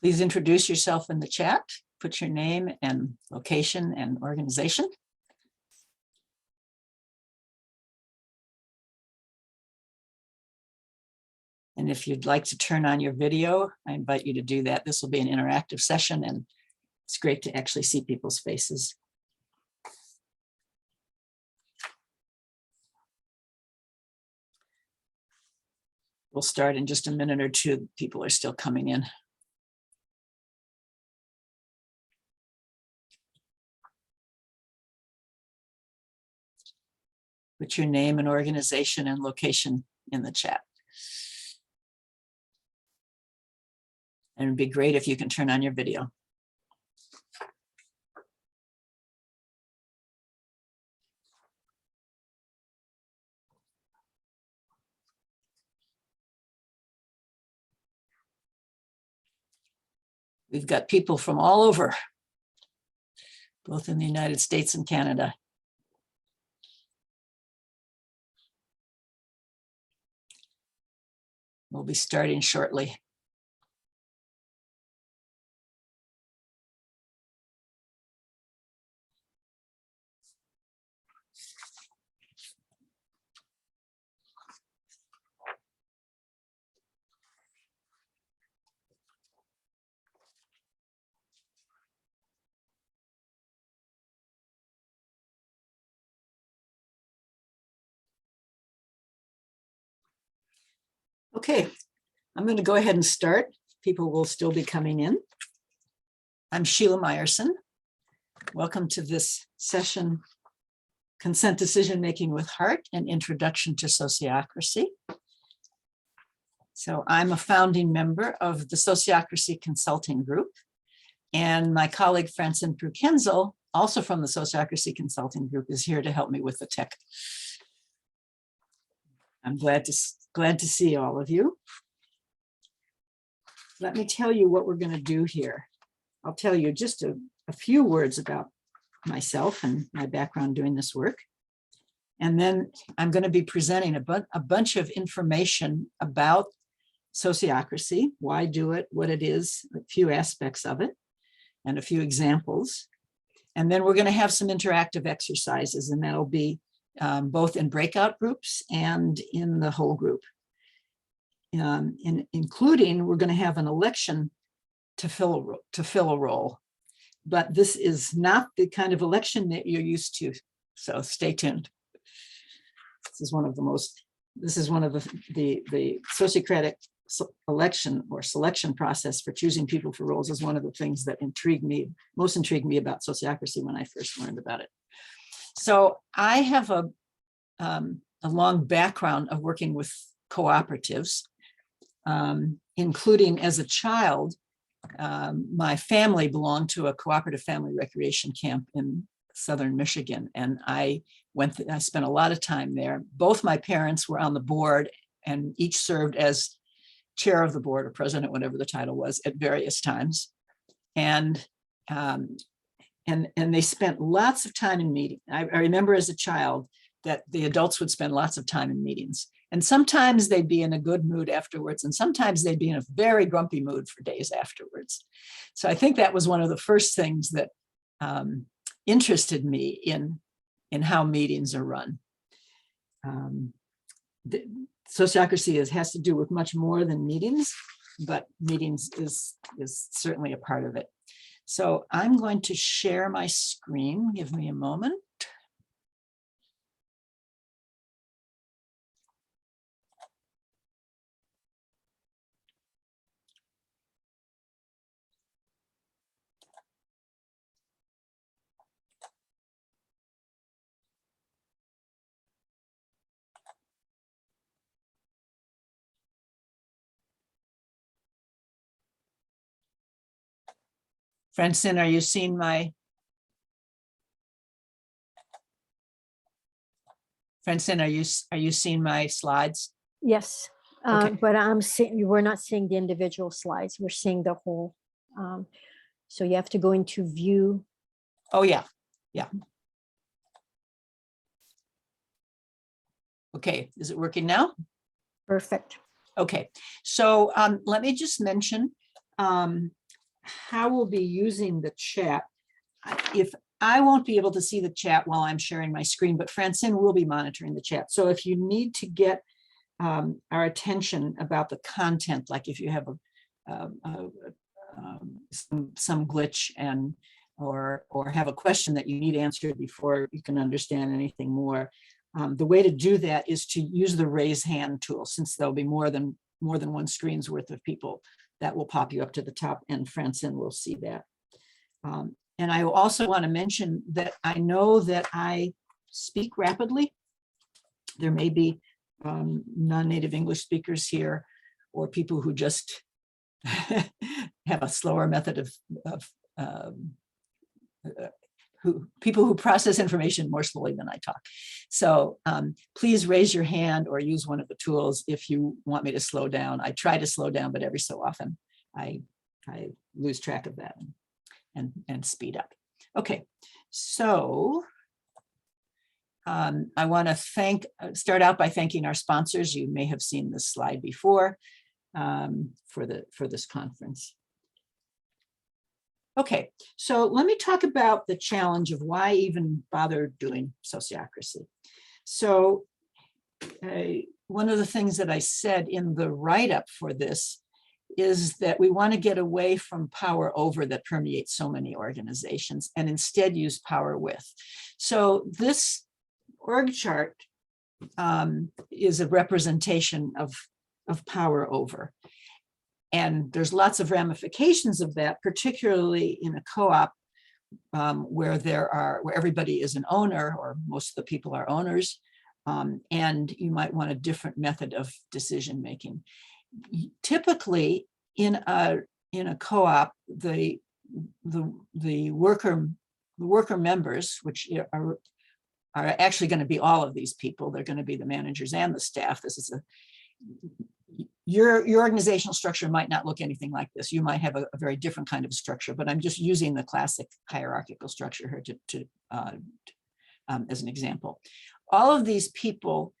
Please introduce yourself in the chat. Put your name and location and organization. And if you'd like to turn on your video, I invite you to do that. This will be an interactive session, and it's great to actually see people's faces. We'll start in just a minute or two. People are still coming in. Put your name and organization and location in the chat. And it'd be great if you can turn on your video. We've got people from all over, both in the United States and Canada. We'll be starting shortly. Okay, I'm going to go ahead and start. People will still be coming in. I'm Sheila Meyerson. Welcome to this session, Consent Decision Making with Heart, an Introduction to Sociocracy. So I'm a founding member of the Sociocracy Consulting Group, and my colleague Francine Prukenzel, also from the Sociocracy Consulting Group, is here to help me with the tech. I'm glad to see all of you. Let me tell you what we're going to do here. I'll tell you just a few words about myself and my background doing this work. And then I'm going to be presenting a bunch of information about sociocracy, why do it, what it is, a few aspects of it, and a few examples. And then we're going to have some interactive exercises, and that'll be both in breakout groups and in the whole group. Including, we're going to have an election to fill a role, but this is not the kind of election that you're used to. So stay tuned. This is one of the Sociocratic election or selection process for choosing people for roles is one of the things that most intrigued me about sociocracy when I first learned about it. So I have a long background of working with cooperatives, including as a child. My family belonged to a cooperative family recreation camp in southern Michigan, and I spent a lot of time there. Both my parents were on the board and each served as chair of the board or president, whatever the title was, at various times. And they spent lots of time in meetings. I remember as a child that the adults would spend lots of time in meetings. And sometimes they'd be in a good mood afterwards, and sometimes they'd be in a very grumpy mood for days afterwards. So I think that was one of the first things that interested me in how meetings are run. Sociocracy has to do with much more than meetings, but meetings is certainly a part of it. So I'm going to share my screen. Give me a moment. Francine, are you seeing my? Francine, are you seeing my slides? Yes, Okay. but we're not seeing the individual slides. We're seeing the whole. So you have to go into view. Oh yeah, yeah. Okay, is it working now? Perfect. Okay, so let me just mention, how we'll be using the chat. If I won't be able to see the chat while I'm sharing my screen, but Francine will be monitoring the chat. So if you need to get our attention about the content, like if you have some glitch or have a question that you need answered before you can understand anything more, the way to do that is to use the raise hand tool, since there'll be more than one screen's worth of people. That will pop you up to the top, and Francine will see that. And I also want to mention that I know that I speak rapidly. There may be non-native English speakers here, or people who just have a slower method of people who process information more slowly than I talk. So please raise your hand or use one of the tools if you want me to slow down. I try to slow down, but every so often I lose track of that and speed up. Okay, so I want to start out by thanking our sponsors. You may have seen this slide before for this conference. Okay, so let me talk about the challenge of why even bother doing sociocracy. So one of the things that I said in the write-up for this is that we want to get away from power over that permeates so many organizations and instead use power with. So this org chart is a representation of power over. And there's lots of ramifications of that, particularly in a co-op where everybody is an owner, or most of the people are owners, and you might want a different method of decision making. Typically, in a co-op, the worker members, which are actually going to be all of these people. They're going to be the managers and the staff. This is your organizational structure might not look anything like this. You might have a very different kind of structure, but I'm just using the classic hierarchical structure here as an example. All of these people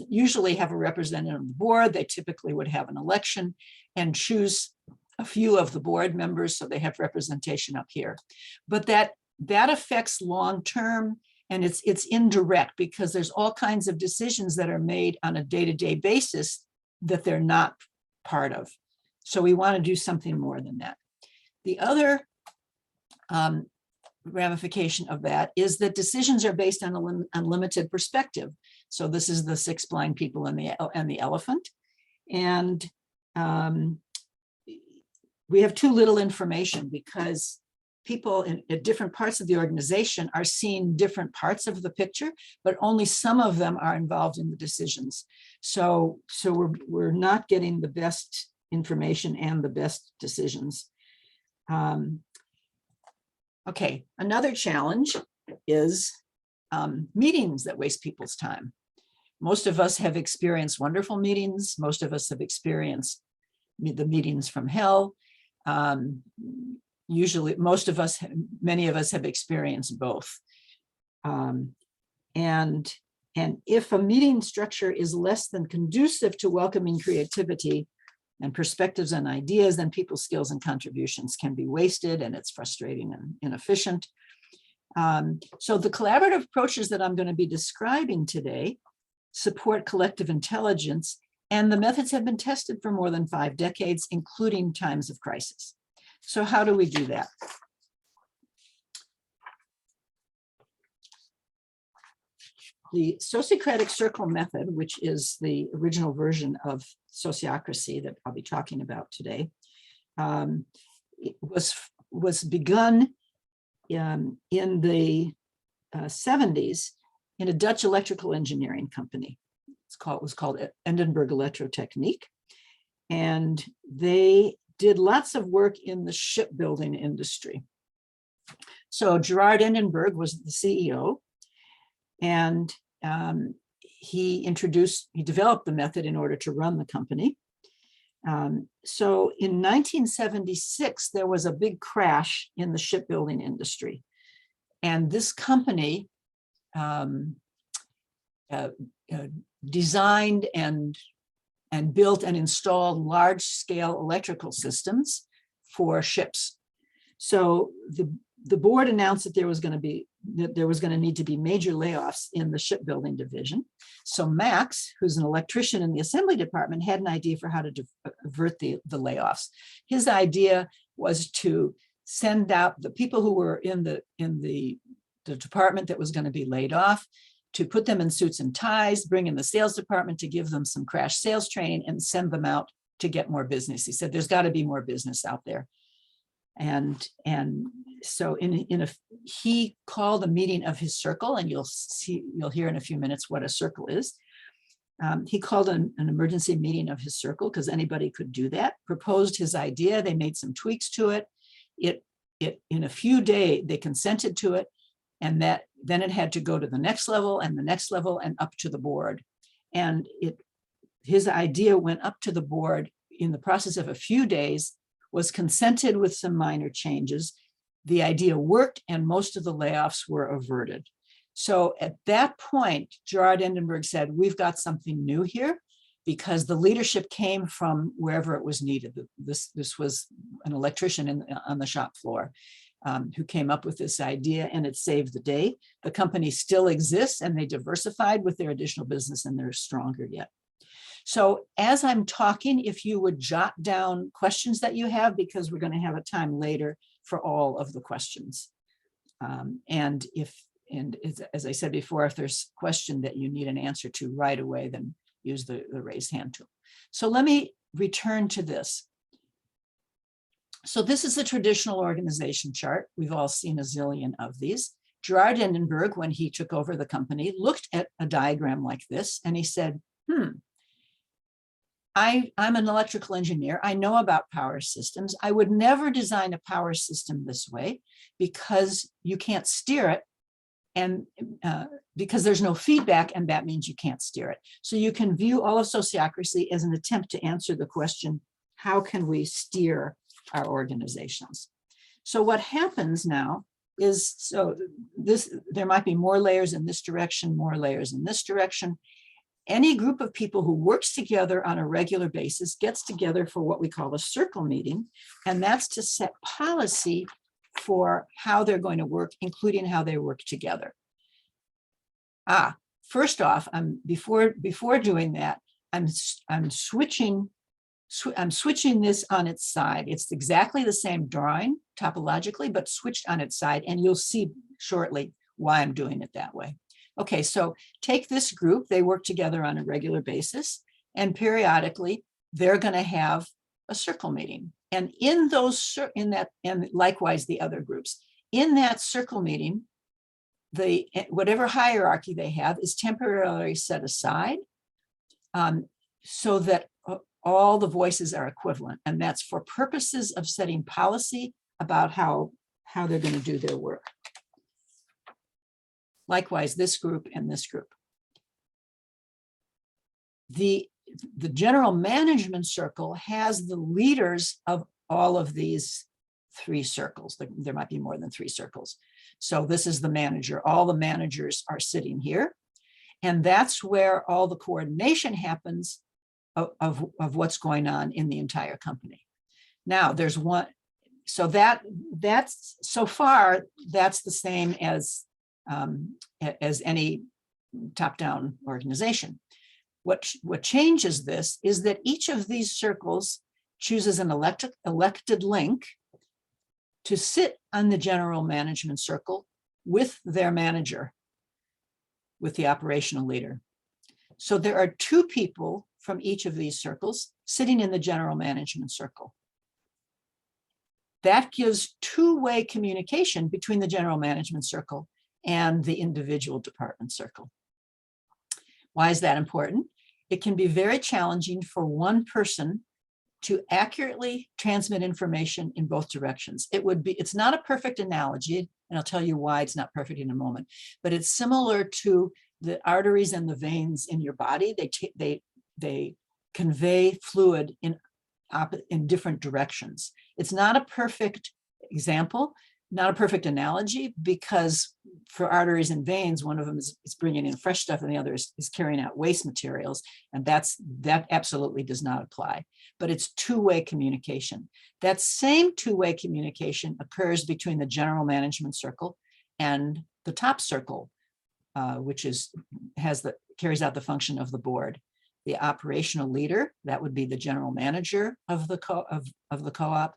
usually have a representative on the board. They typically would have an election and choose a few of the board members, so they have representation up here. But that affects long-term, and it's indirect, because there's all kinds of decisions that are made on a day-to-day basis that they're not part of. So we want to do something more than that. The other ramification of that is that decisions are based on unlimited perspective. So this is the 6 blind people and the elephant. And we have too little information, because people at different parts of the organization are seeing different parts of the picture, but only some of them are involved in the decisions. So we're not getting the best information and the best decisions. Okay, another challenge is meetings that waste people's time. Most of us have experienced wonderful meetings. Most of us have experienced the meetings from hell. Usually, many of us have experienced both. And if a meeting structure is less than conducive to welcoming creativity and perspectives and ideas, then people's skills and contributions can be wasted, and it's frustrating and inefficient. So the collaborative approaches that I'm going to be describing today support collective intelligence, and the methods have been tested for more than 5 decades, including times of crisis. So how do we do that? The Sociocratic Circle method, which is the original version of sociocracy that I'll be talking about today, was begun in the 70s in a Dutch electrical engineering company. It was called Edinburgh Elektrotechniek, and they did lots of work in the shipbuilding industry. So Gerard Edinburgh was the CEO, and he developed the method in order to run the company. So in 1976, there was a big crash in the shipbuilding industry. And this company designed and built and installed large-scale electrical systems for ships. So the board announced that there was going to need to be major layoffs in the shipbuilding division. So Max, who's an electrician in the assembly department, had an idea for how to avert the layoffs. His idea was to send out the people who were in the department that was going to be laid off, to put them in suits and ties, bring in the sales department to give them some crash sales training, and send them out to get more business. He said, there's got to be more business out there. And so he called a meeting of his circle, and you'll hear in a few minutes what a circle is. He called an emergency meeting of his circle, because anybody could do that, proposed his idea. They made some tweaks to it. In a few days, they consented to it. And then it had to go to the next level and the next level and up to the board. And his idea went up to the board in the process of a few days, was consented with some minor changes. The idea worked, and most of the layoffs were averted. So at that point, Gerard Endenberg said, we've got something new here, because the leadership came from wherever it was needed. This was an electrician on the shop floor who came up with this idea, and it saved the day. The company still exists, and they diversified with their additional business, and they're stronger yet. So as I'm talking, if you would jot down questions that you have, because we're going to have a time later for all of the questions. And as I said before, if there's a question that you need an answer to right away, then use the raise hand tool. So let me return to this. So this is the traditional organization chart. We've all seen a zillion of these. Gerard Endenberg, when he took over the company, looked at a diagram like this, and he said, I'm an electrical engineer. I know about power systems. I would never design a power system this way, because you can't steer it, and because there's no feedback, and that means you can't steer it. So you can view all of sociocracy as an attempt to answer the question, how can we steer our organizations? So what happens now is, there might be more layers in this direction, more layers in this direction. Any group of people who works together on a regular basis gets together for what we call a circle meeting, and that's to set policy for how they're going to work, including how they work together. First off, before doing that, I'm switching this on its side. It's exactly the same drawing topologically, but switched on its side, and you'll see shortly why I'm doing it that way. Okay, so take this group. They work together on a regular basis, and periodically they're going to have a circle meeting. And and likewise the other groups. In that circle meeting, whatever hierarchy they have is temporarily set aside, so that all the voices are equivalent. And that's for purposes of setting policy about how they're going to do their work. Likewise, this group and this group. The general management circle has the leaders of all of these three circles. There might be more than three circles. So this is the manager. All the managers are sitting here. And that's where all the coordination happens of what's going on in the entire company. Now there's one, so that's so far, that's the same as any top-down organization. What changes this is that each of these circles chooses an elected link to sit on the general management circle with their manager, with the operational leader. So there are two people from each of these circles sitting in the general management circle. That gives two-way communication between the general management circle and the individual department circle. Why is that important? It can be very challenging for one person to accurately transmit information in both directions. It's not a perfect analogy, and I'll tell you why it's not perfect in a moment, but it's similar to the arteries and the veins in your body. They convey fluid in different directions. It's not a perfect example, not a perfect analogy, because for arteries and veins, one of them is bringing in fresh stuff and the other is carrying out waste materials. And that absolutely does not apply, but it's two-way communication. That same two-way communication occurs between the general management circle and the top circle, which carries out the function of the board. The operational leader, that would be the general manager of the co-op,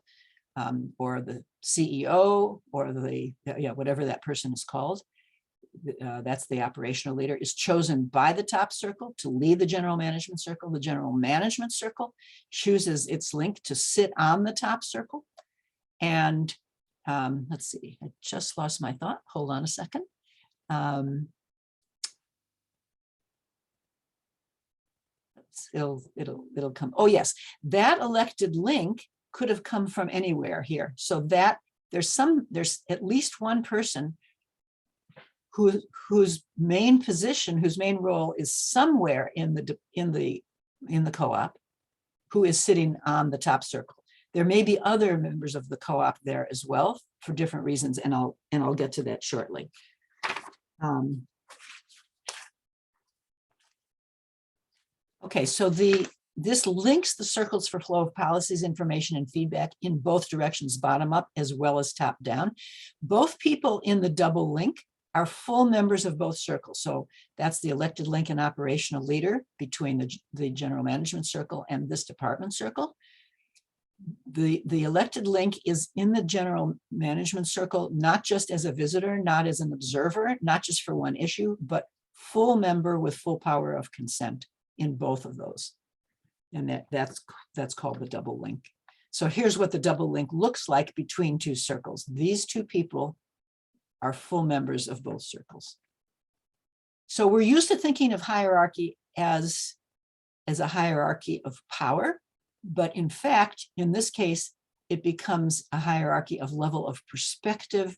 or the CEO, or whatever that person is called. That's the operational leader, is chosen by the top circle to lead the general management circle. The general management circle chooses its link to sit on the top circle. And let's see, I just lost my thought. Hold on a second. It'll come. Oh yes, that elected link could have come from anywhere here. So that there's at least one person whose main position, whose main role is somewhere in the co-op, who is sitting on the top circle. There may be other members of the co-op there as well for different reasons, and I'll get to that shortly. Okay, so this links the circles for flow of policies, information, and feedback in both directions, bottom up as well as top down. Both people in the double link are full members of both circles. So that's the elected link and operational leader between the general management circle and this department circle. The elected link is in the general management circle, not just as a visitor, not as an observer, not just for one issue, but full member with full power of consent in both of those. And that's called the double link. So here's what the double link looks like between two circles. These two people are full members of both circles. So we're used to thinking of hierarchy as a hierarchy of power, but in fact, in this case, it becomes a hierarchy of level of perspective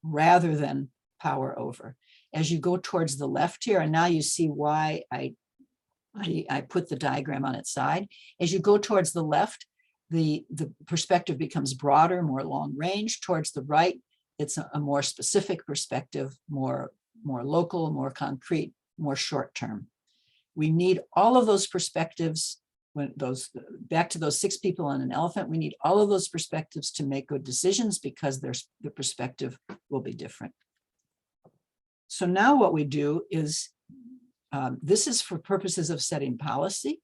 rather than power over. As you go towards the left here, and now you see why I put the diagram on its side. As you go towards the left, the perspective becomes broader, more long range. Towards the right, it's a more specific perspective, more local, more concrete, more short term. We need all of those perspectives. Back to those 6 people on an elephant, we need all of those perspectives to make good decisions, because the perspective will be different. So now what we do is, this is for purposes of setting policy.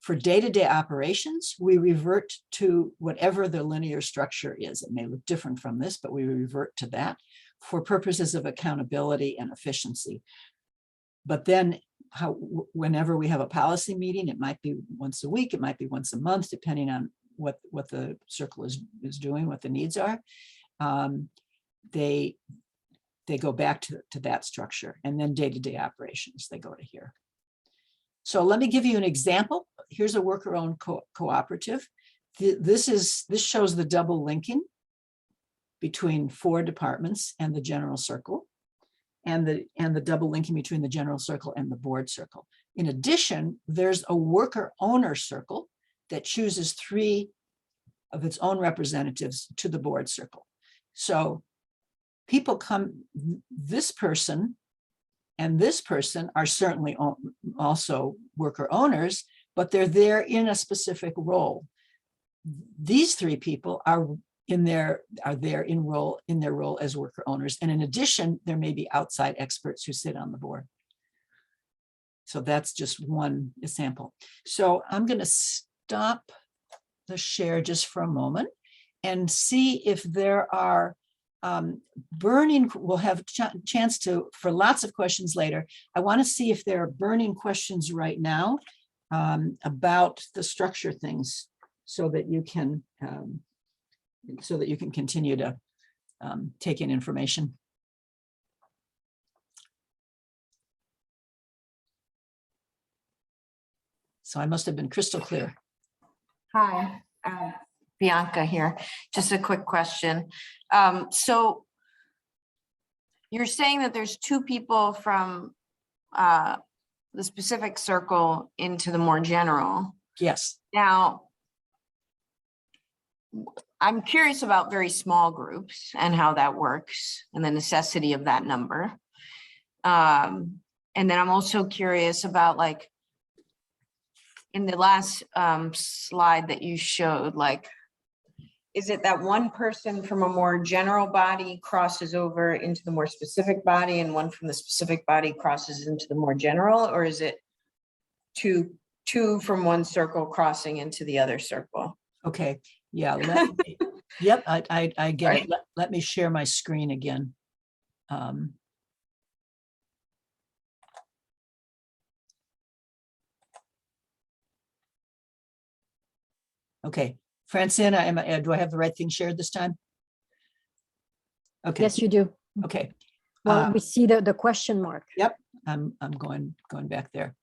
For day-to-day operations, we revert to whatever the linear structure is. It may look different from this, but we revert to that for purposes of accountability and efficiency. But then whenever we have a policy meeting, it might be once a week, it might be once a month, depending on what the circle is doing, what the needs are. They go back to that structure, and then day-to-day operations, they go to here. So let me give you an example. Here's a worker-owned cooperative. This shows the double linking between 4 departments and the general circle, and the double linking between the general circle and the board circle. In addition, there's a worker-owner circle that chooses 3 of its own representatives to the board circle. So people come, this person and this person are certainly also worker owners, but they're there in a specific role. These 3 people are in their role as worker owners. And in addition, there may be outside experts who sit on the board. So that's just one example. So I'm going to stop the share just for a moment and see if there are we'll have chance for lots of questions later. I want to see if there are burning questions right now about the structure things, so that you can continue to take in information. So I must have been crystal clear. Hi, Bianca here. Just a quick question. So you're saying that there's 2 people from the specific circle into the more general. Yes. Now, I'm curious about very small groups and how that works and the necessity of that number. And then I'm also curious about, like, in the last slide that you showed, like, is it that one person from a more general body crosses over into the more specific body and one from the specific body crosses into the more general, or is it two from one circle crossing into the other circle? Okay, yeah, yep, I get Right. it. Let me share my screen again. Okay, Francine, do I have the right thing shared this time? Okay, Yes, you do. okay. Well, we see the question mark. Yep, I'm going back there.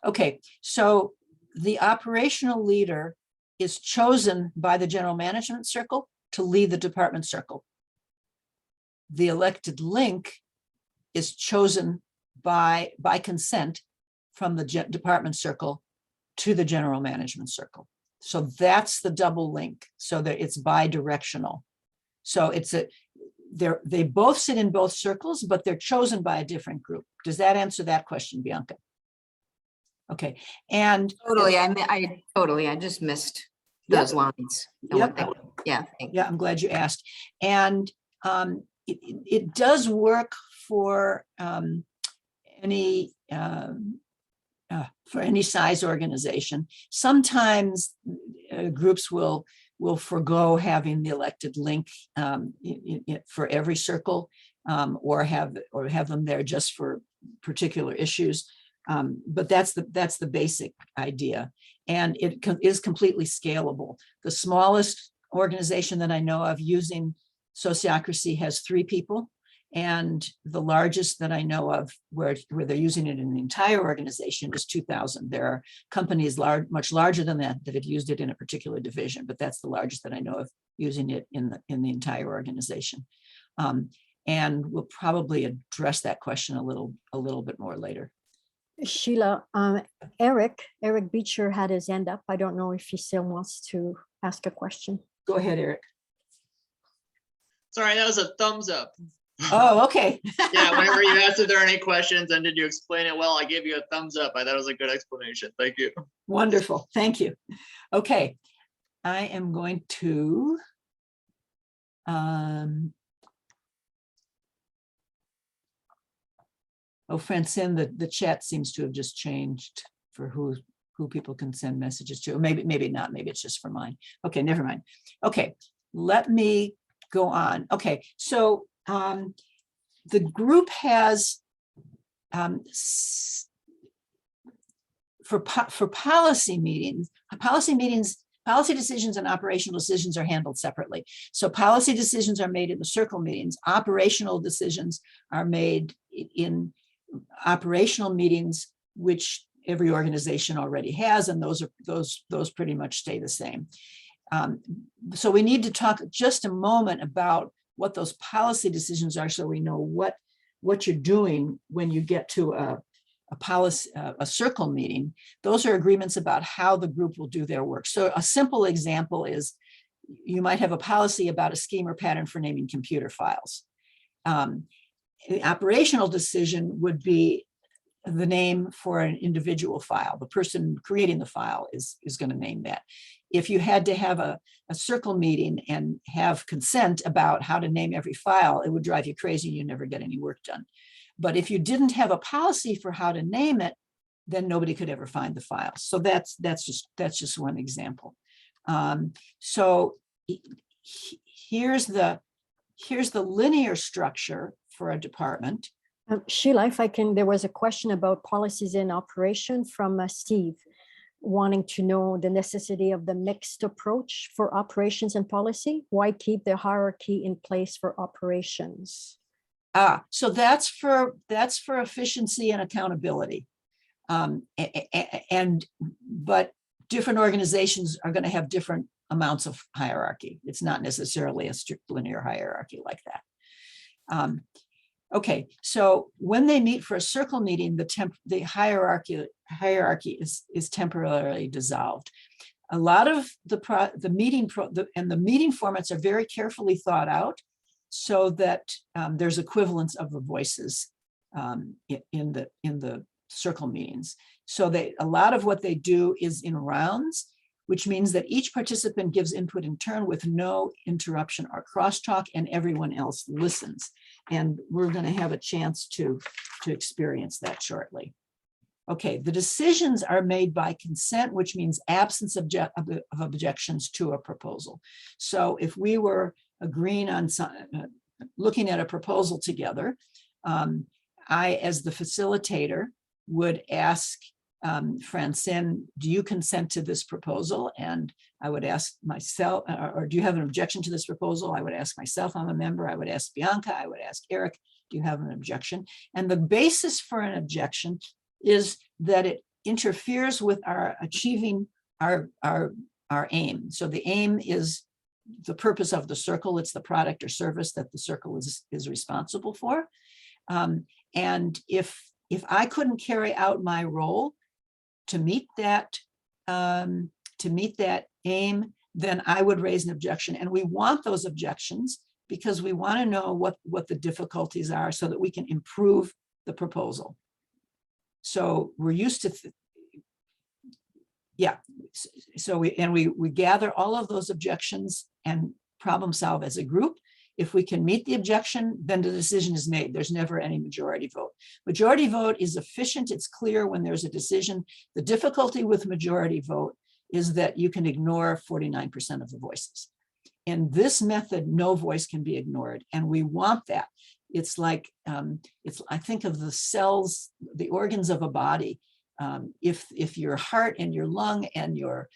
Okay, so the operational leader is chosen by the general management circle to lead the department circle. The elected link is chosen by consent from the department circle to the general management circle. So that's the double link, so that it's bi-directional. So they both sit in both circles, but they're chosen by a different group. Does that answer that question, Bianca? Okay, and Totally, I just missed those lines. And what they were. Yeah, thank you. Yeah, I'm glad you asked. And it does work for any size organization. Sometimes groups will forego having the elected link for every circle, or have them there just for particular issues. But that's the basic idea, and it is completely scalable. The smallest organization that I know of using Sociocracy has 3 people, and the largest that I know of where they're using it in the entire organization is 2,000. There are companies much larger than that have used it in a particular division, but that's the largest that I know of using it in the entire organization. And we'll probably address that question a little bit more later. Sheila, Eric Beecher had his hand up. I don't know if he still wants to ask a question. Go ahead, Eric. Sorry, that was a thumbs up. Oh, okay. Yeah, whenever you asked if there are any questions and did you explain it well, I gave you a thumbs up. I thought it was a good explanation. Thank you. Wonderful. Thank you. Okay. I am going to Francine, the chat seems to have just changed for who people can send messages to. Maybe not. Maybe it's just for mine. Okay, never mind. Okay, let me go on. Okay, so the group has for policy meetings, policy decisions and operational decisions are handled separately. So policy decisions are made in the circle meetings. Operational decisions are made in operational meetings, which every organization already has, and those pretty much stay the same. So we need to talk just a moment about what those policy decisions are, so we know what you're doing when you get to a circle meeting. Those are agreements about how the group will do their work. So a simple example is you might have a policy about a scheme or pattern for naming computer files. The operational decision would be the name for an individual file. The person creating the file is going to name that. If you had to have a circle meeting and have consent about how to name every file, it would drive you crazy. You never get any work done. But if you didn't have a policy for how to name it, then nobody could ever find the file. So that's just one example. So here's the linear structure for a department. Sheila, if I can, there was a question about policies in operation from Steve, wanting to know the necessity of the mixed approach for operations and policy. Why keep the hierarchy in place for operations? So that's for efficiency and accountability. But different organizations are going to have different amounts of hierarchy. It's not necessarily a strict linear hierarchy like that. Okay, so when they meet for a circle meeting, the hierarchy is temporarily dissolved. A lot of the meeting formats are very carefully thought out so that there's equivalence of the voices in the circle meetings. So a lot of what they do is in rounds, which means that each participant gives input in turn with no interruption or crosstalk, and everyone else listens. And we're going to have a chance to experience that shortly. Okay, the decisions are made by consent, which means absence of objections to a proposal. So if we were agreeing on looking at a proposal together, I, as the facilitator, would ask Francine, do you consent to this proposal? And I would ask myself, or do you have an objection to this proposal? I would ask myself, I'm a member. I would ask Bianca, I would ask Eric, do you have an objection? And the basis for an objection is that it interferes with our achieving our aim. So the aim is the purpose of the circle. It's the product or service that the circle is responsible for. And if I couldn't carry out my role to meet that aim, then I would raise an objection. And we want those objections because we want to know what the difficulties are so that we can improve the proposal. So we're used to, so we gather all of those objections and problem solve as a group. If we can meet the objection, then the decision is made. There's never any majority vote. Majority vote is efficient. It's clear when there's a decision. The difficulty with majority vote is that you can ignore 49% of the voices. In this method, no voice can be ignored, and we want that. It's like, I think of the cells, the organs of a body. If your heart and your lung and your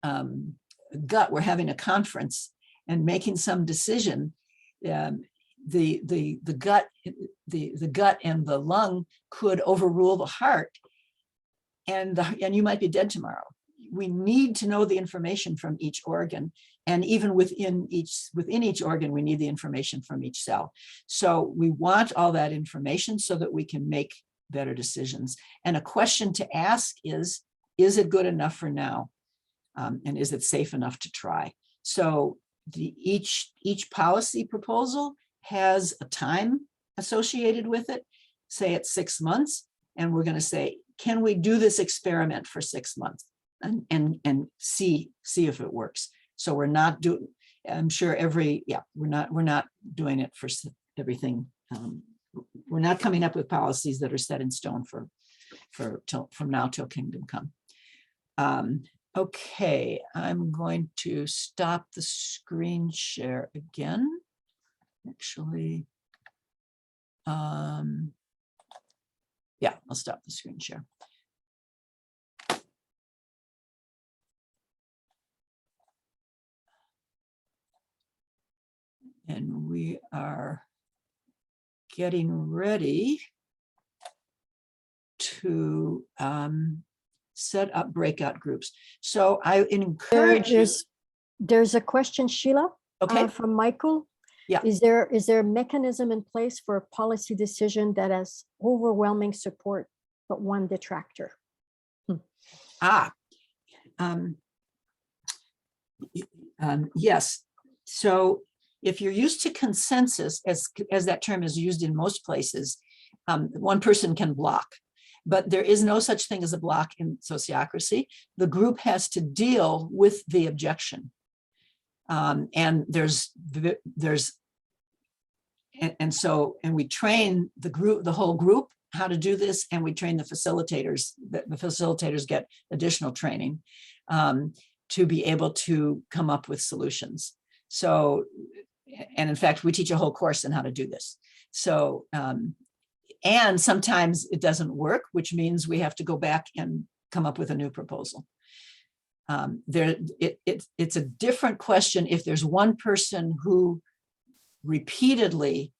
gut were having a conference and making some decision, the gut and the lung could overrule the heart, and you might be dead tomorrow. We need to know the information from each organ, and even within each organ, we need the information from each cell. So we want all that information so that we can make better decisions. And a question to ask is it good enough for now? And is it safe enough to try? So each policy proposal has a time associated with it. Say it's 6 months, and we're going to say, can we do this experiment for 6 months and see if it works? So we're not doing, I'm sure we're not doing it for everything. We're not coming up with policies that are set in stone from now till kingdom come. Okay, I'm going to stop the screen share again. Actually, I'll stop the screen share. And we are getting ready to set up breakout groups. So I encourage you. There's a question, Sheila, Okay. from Michael. Yeah. Is there a mechanism in place for a policy decision that has overwhelming support, but one detractor? Yes. So if you're used to consensus, as that term is used in most places, one person can block. But there is no such thing as a block in sociocracy. The group has to deal with the objection. And we train the whole group how to do this, and we train the facilitators. The facilitators get additional training to be able to come up with solutions. So, and in fact, we teach a whole course on how to do this. So, and sometimes it doesn't work, which means we have to go back and come up with a new proposal. It's a different question if there's one person who repeatedly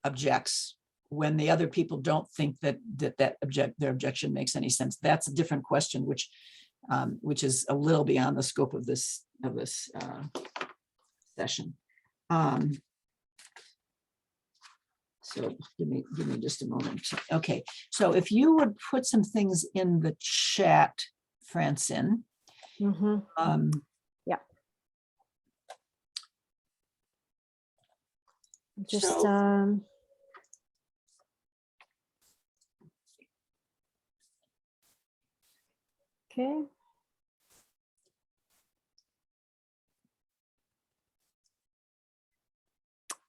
objects when the other people don't think that their objection makes any sense. That's a different question, which is a little beyond the scope of this session. So give me just a moment. Okay, so if you would put some things in the chat, Francine. Mhm. Yeah. Just, So- okay.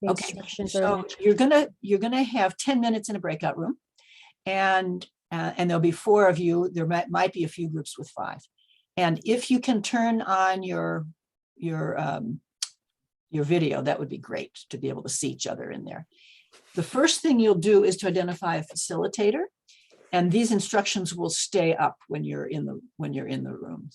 The Okay, instructions are in so the you're gonna have 10 minutes in a breakout room, and there'll be 4 of you. There might be a few groups with 5. And if you can turn on your video, that would be great to be able to see each other in there. The first thing you'll do is to identify a facilitator, and these instructions will stay up when you're in the room.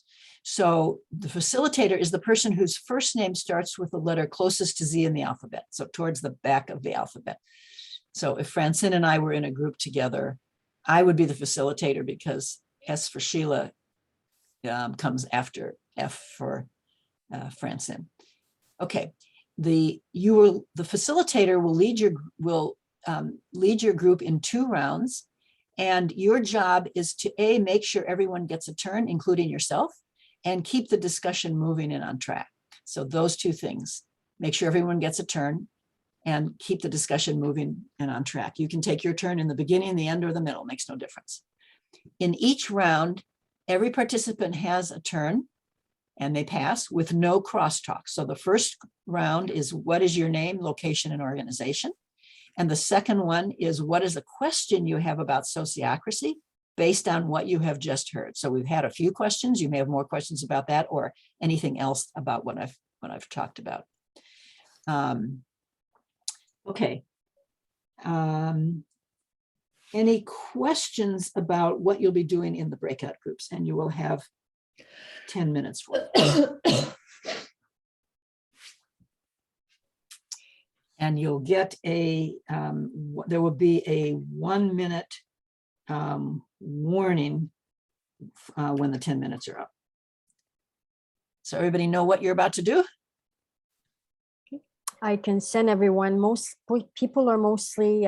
So the facilitator is the person whose first name starts with the letter closest to Z in the alphabet, so towards the back of the alphabet. So if Francine and I were in a group together, I would be the facilitator because S for Sheila comes after F for Francine. Okay, the facilitator will lead your group in 2 rounds, and your job is to make sure everyone gets a turn, including yourself, and keep the discussion moving and on track. So those 2 things: make sure everyone gets a turn and keep the discussion moving and on track. You can take your turn in the beginning, the end, or the middle, makes no difference. In each round, every participant has a turn, and they pass with no crosstalk. So the first round is, what is your name, location, and organization? And the second one is, what is a question you have about sociocracy based on what you have just heard? So we've had a few questions. You may have more questions about that or anything else about what I've talked about. Okay. Any questions about what you'll be doing in the breakout groups? And you will have 10 minutes for it. And you'll get there will be a 1-minute warning when the 10 minutes are up. So everybody know what you're about to do? I can send everyone. Most people are mostly,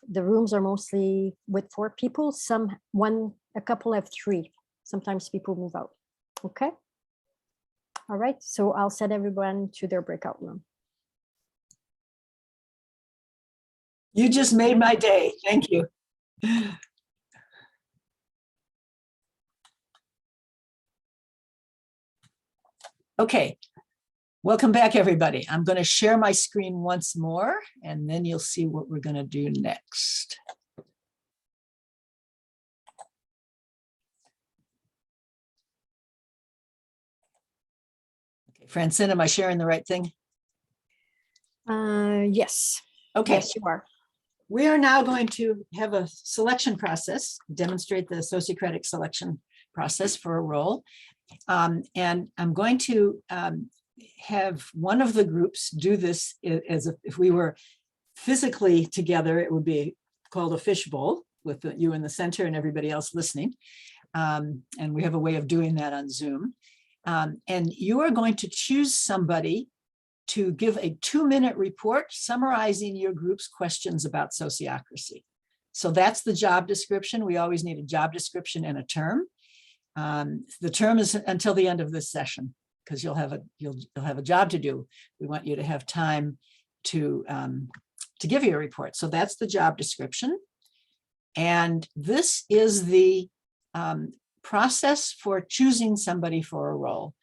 the rooms are mostly with 4 people. A couple have 3. Sometimes people move out. Okay. All right. So I'll send everyone to their breakout room. You just made my day. Thank you. Okay. Welcome back, everybody. I'm going to share my screen once more, and then you'll see what we're going to do next. Okay, Francine, am I sharing the right thing? Yes. Okay. Yes, you are. We are now going to have a selection process, demonstrate the sociocratic selection process for a role. And I'm going to have one of the groups do this as if we were physically together. It would be called a fishbowl with you in the center and everybody else listening. And we have a way of doing that on Zoom. And you are going to choose somebody to give a 2-minute report summarizing your group's questions about sociocracy. So that's the job description. We always need a job description and a term. The term is until the end of this session, because you'll have a job to do. We want you to have time to give you a report. So that's the job description. And this is the process for choosing somebody for a role.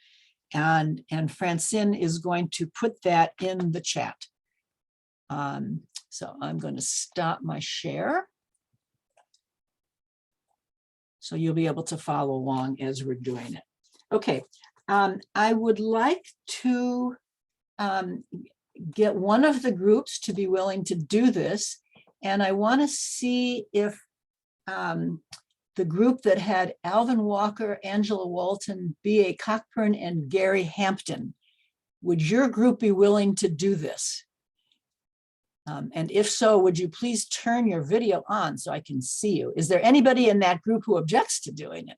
And Francine is going to put that in the chat. So I'm going to stop my share, so you'll be able to follow along as we're doing it. Okay, I would like to get one of the groups to be willing to do this. And I want to see if the group that had Alvin Walker, Angela Walton, B.A. Cockburn, and Gary Hampton, would your group be willing to do this? And if so, would you please turn your video on so I can see you? Is there anybody in that group who objects to doing it?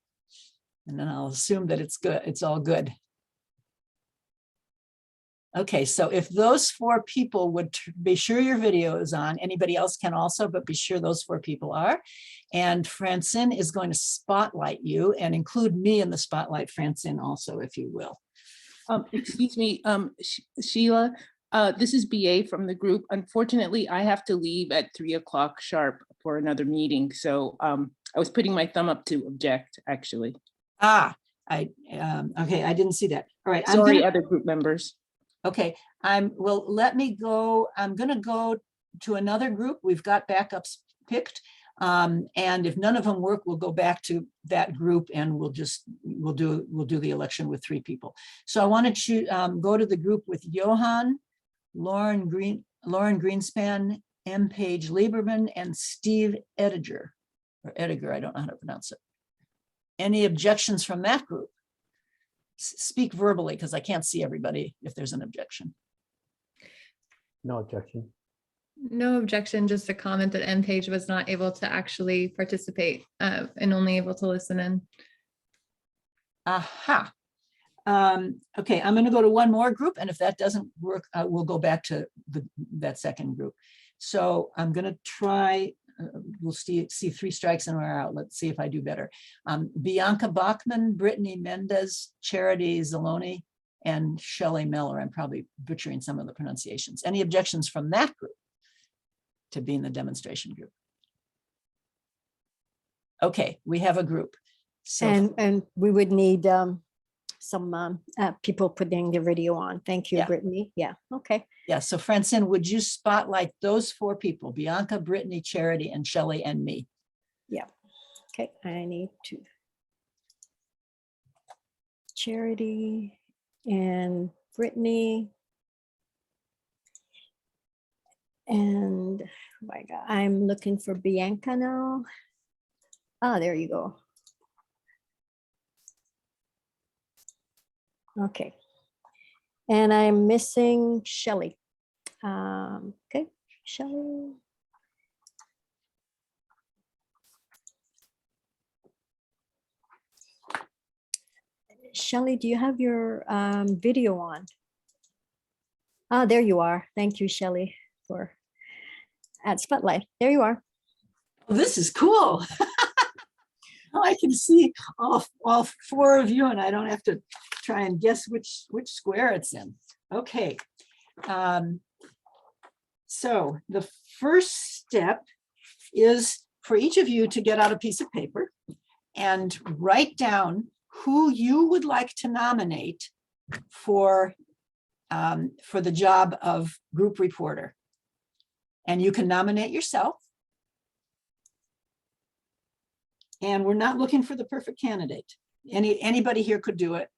And then I'll assume that it's good. It's all good. Okay, so if those 4 people would be sure your video is on, anybody else can also, but be sure those 4 people are. And Francine is going to spotlight you and include me in the spotlight, Francine also, if you will. Excuse me, Sheila, this is BA from the group. Unfortunately, I have to leave at 3 o'clock sharp for another meeting. So I was putting my thumb up to object, actually. Okay, I didn't see that. All right. Sorry, other group members. Okay, well, let me go. I'm going to go to another group. We've got backups picked. And if none of them work, we'll go back to that group and we'll do the election with 3 people. So I wanted to go to the group with Johan, Lauren Greenspan, M. Page Lieberman, and Steve Ediger, or Ediger, I don't know how to pronounce it. Any objections from that group? Speak verbally, because I can't see everybody if there's an objection. No objection. No objection, just a comment that M-Page was not able to actually participate and only able to listen in. Aha. Okay, I'm going to go to one more group, and if that doesn't work, we'll go back to that second group. So I'm going to try, we'll see 3 strikes and we're out. Let's see if I do better. Bianca Bachman, Brittany Mendez, Charity Zaloni, and Shelley Miller. I'm probably butchering some of the pronunciations. Any objections from that group to be in the demonstration group? Okay, we have a group. So And we would need some people putting the video on. Thank you, Yeah. Brittany. Yeah, okay. yeah, so Francine, would you spotlight those 4 people, Bianca, Brittany, Charity, and Shelley, and me? Yeah, okay, I need to. Charity and Brittany. And, oh my God, I'm looking for Bianca now. Ah, there you go. Okay. And I'm missing Shelley. Okay, Shelley. Shelley, do you have your video on? Ah, there you are. Thank you, Shelley, for at Spotlight. There you are. Oh, this is cool. Now I can see all 4 of you, and I don't have to try and guess which square it's in. Okay. So the first step is for each of you to get out a piece of paper and write down who you would like to nominate for the job of group reporter. And you can nominate yourself. And we're not looking for the perfect candidate. Anybody here could do it.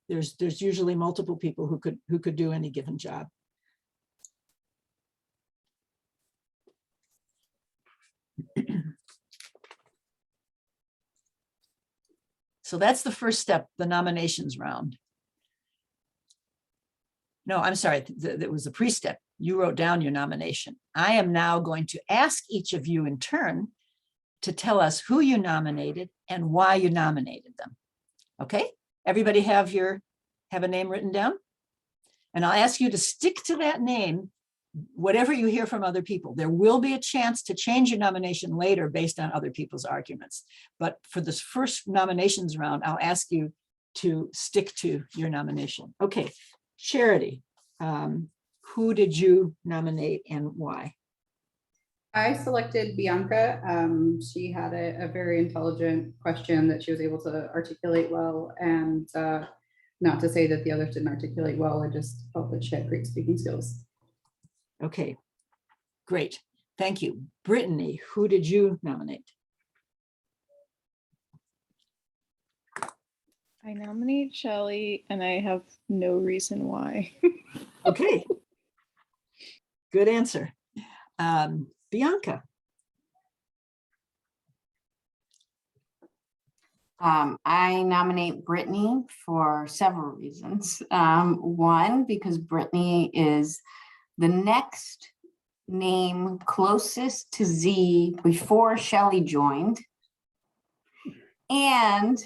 There's usually multiple people who could do any given job. So that's the first step, the nominations round. No, I'm sorry, that was the pre-step. You wrote down your nomination. I am now going to ask each of you in turn to tell us who you nominated and why you nominated them. Okay, everybody have a name written down? And I'll ask you to stick to that name, whatever you hear from other people. There will be a chance to change your nomination later based on other people's arguments. But for this first nominations round, I'll ask you to stick to your nomination. Okay, Charity, who did you nominate and why? I selected Bianca. She had a very intelligent question that she was able to articulate well, and not to say that the others didn't articulate well, I just felt that she had great speaking skills. Okay, great. Thank you. Brittany, who did you nominate? I nominate Shelley, and I have no reason why. Okay. Good answer. Bianca. I nominate Brittany for several reasons. One, because Brittany is the next name closest to Z before Shelley joined. And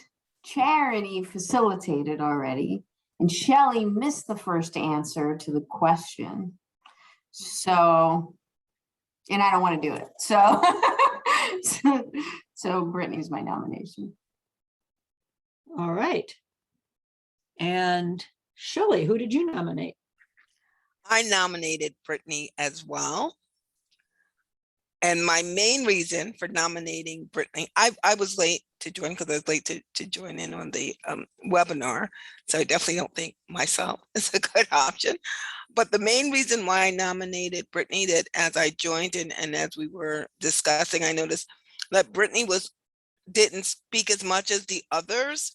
Charity facilitated already. And Shelley missed the first answer to the question. So, and I don't want to do it. So, so Brittany's my nomination. All right. And Shelley, who did you nominate? I nominated Brittany as well. And my main reason for nominating Brittany, I was late to join because I was late to join in on the webinar. So I definitely don't think myself is a good option. But the main reason why I nominated Brittany, that as I joined in and as we were discussing, I noticed that Brittany didn't speak as much as the others,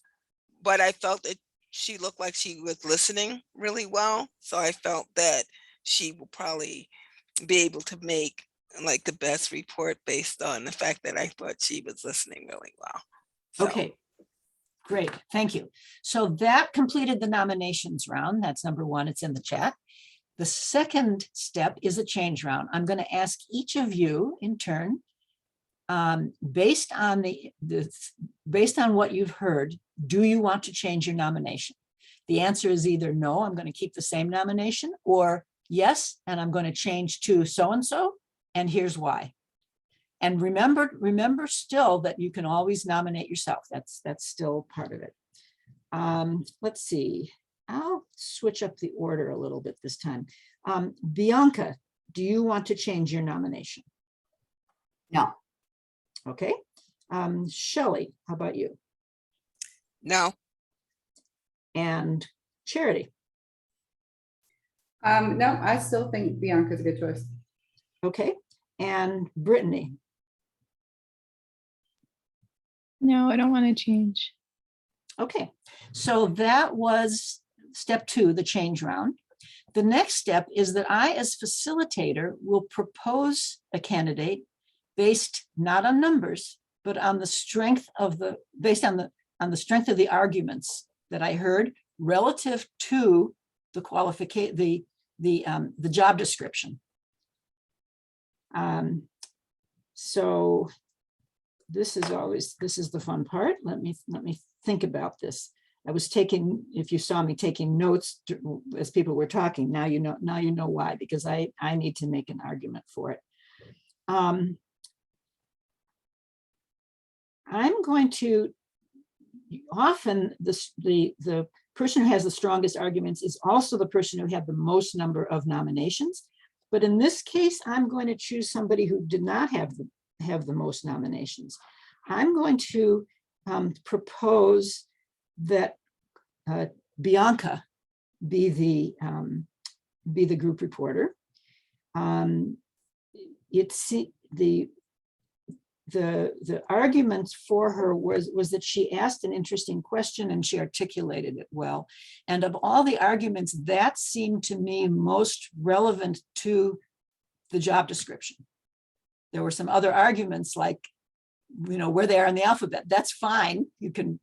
but I felt that she looked like she was listening really well. So I felt that she will probably be able to make like the best report based on the fact that I thought she was listening really well. So. Okay, great, thank you. So that completed the nominations round. That's number one, it's in the chat. The second step is a change round. I'm going to ask each of you in turn, based on based on what you've heard, do you want to change your nomination? The answer is either no, I'm going to keep the same nomination, or yes, and I'm going to change to so-and-so, and here's why. And remember still that you can always nominate yourself. That's still part of it. Let's see. I'll switch up the order a little bit this time. Bianca, do you want to change your nomination? No. Okay. Shelley, how about you? No. And Charity? No, I still think Bianca's a good choice. Okay. And Brittany? No, I don't want to change. Okay. So that was step 2, the change round. The next step is that I, as facilitator, will propose a candidate based not on numbers, but on the strength of the, based on the strength of the arguments that I heard relative to the qualification, the job description. So this is the fun part. Let me think about this. I was taking, if you saw me taking notes as people were talking, now you know why, because I need to make an argument for it. I'm going to, often the person who has the strongest arguments is also the person who had the most number of nominations. But in this case, I'm going to choose somebody who did not have the most nominations. I'm going to propose that Bianca be the group reporter. The arguments for her was that she asked an interesting question and she articulated it well. And of all the arguments, that seemed to me most relevant to the job description. There were some other arguments like, where they are in the alphabet. That's fine. You can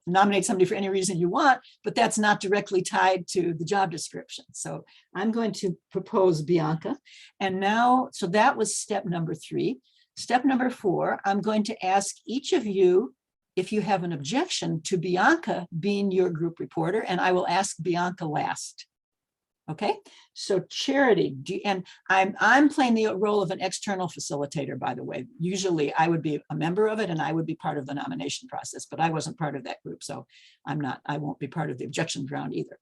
nominate somebody for any reason you want, but that's not directly tied to the job description. So I'm going to propose Bianca. And now, so that was step number 3. Step number 4, I'm going to ask each of you if you have an objection to Bianca being your group reporter, and I will ask Bianca last. Okay, so Charity, and I'm playing the role of an external facilitator, by the way. Usually I would be a member of it and I would be part of the nomination process, but I wasn't part of that group, so I won't be part of the objection round either.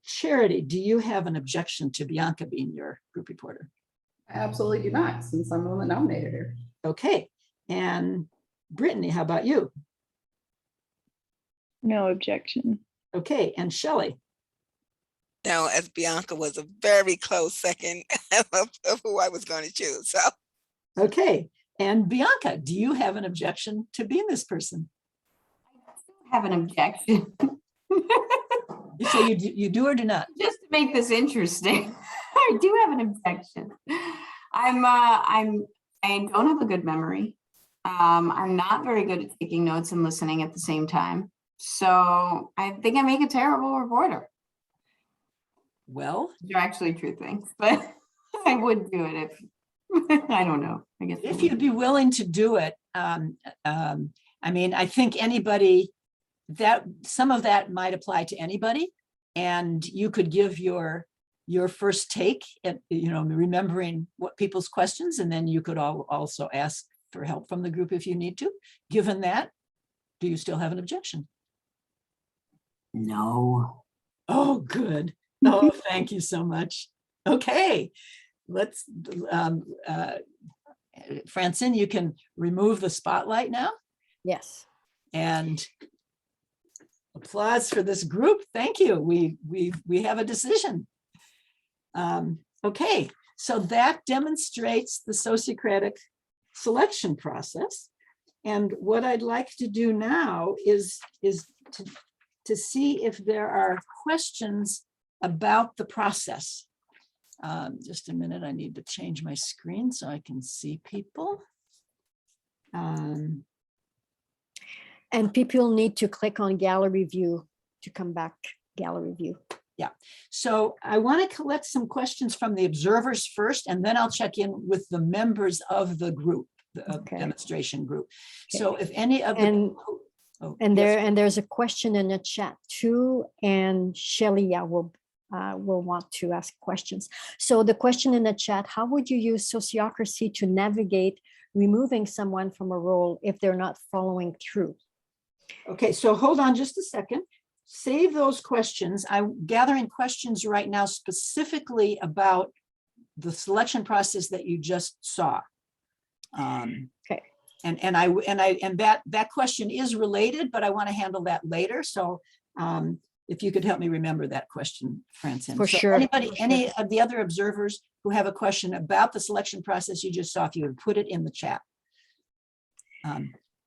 Charity, do you have an objection to Bianca being your group reporter? I absolutely do not, since I'm the one that nominated her. Okay, and Brittany, how about you? No objection. Okay, and Shelley? Now, as Bianca was a very close second of who I was going to choose. So, okay, and Bianca, do you have an objection to being this person? I have an objection. You say you do or do not? Just to make this interesting, I do have an objection. I don't have a good memory. I'm not very good at taking notes and listening at the same time. So I think I make a terrible reporter. Well, they're actually true things, but I would do it if I don't know. I guess if you'd be willing to do it. I mean, I think anybody that some of that might apply to anybody, and you could give your first take at, remembering what people's questions, and then you could also ask for help from the group if you need to. Given that, do you still have an objection? No. Oh, good. Oh, thank you so much. Okay, let's, Francine, you can remove the spotlight now. Yes. And applause for this group. Thank you. We have a decision. Okay, so that demonstrates the Sociocratic selection process. And what I'd like to do now is to see if there are questions about the process. Just a minute, I need to change my screen so I can see people. And people need to click on gallery view to come back gallery view. Yeah, so I want to collect some questions from the observers first, and then I'll check in with the members of the group, the demonstration group. So if any of the there's a question in the chat too, and Shelly will want to ask questions. So the question in the chat: how would you use sociocracy to navigate removing someone from a role if they're not following through? Okay, so hold on just a second. Save those questions. I'm gathering questions right now specifically about the selection process that you just saw. Okay. And that question is related, but I want to handle that later. So if you could help me remember that question, Francine. For So sure. Any of the other observers who have a question about the selection process you just saw, if you would put it in the chat.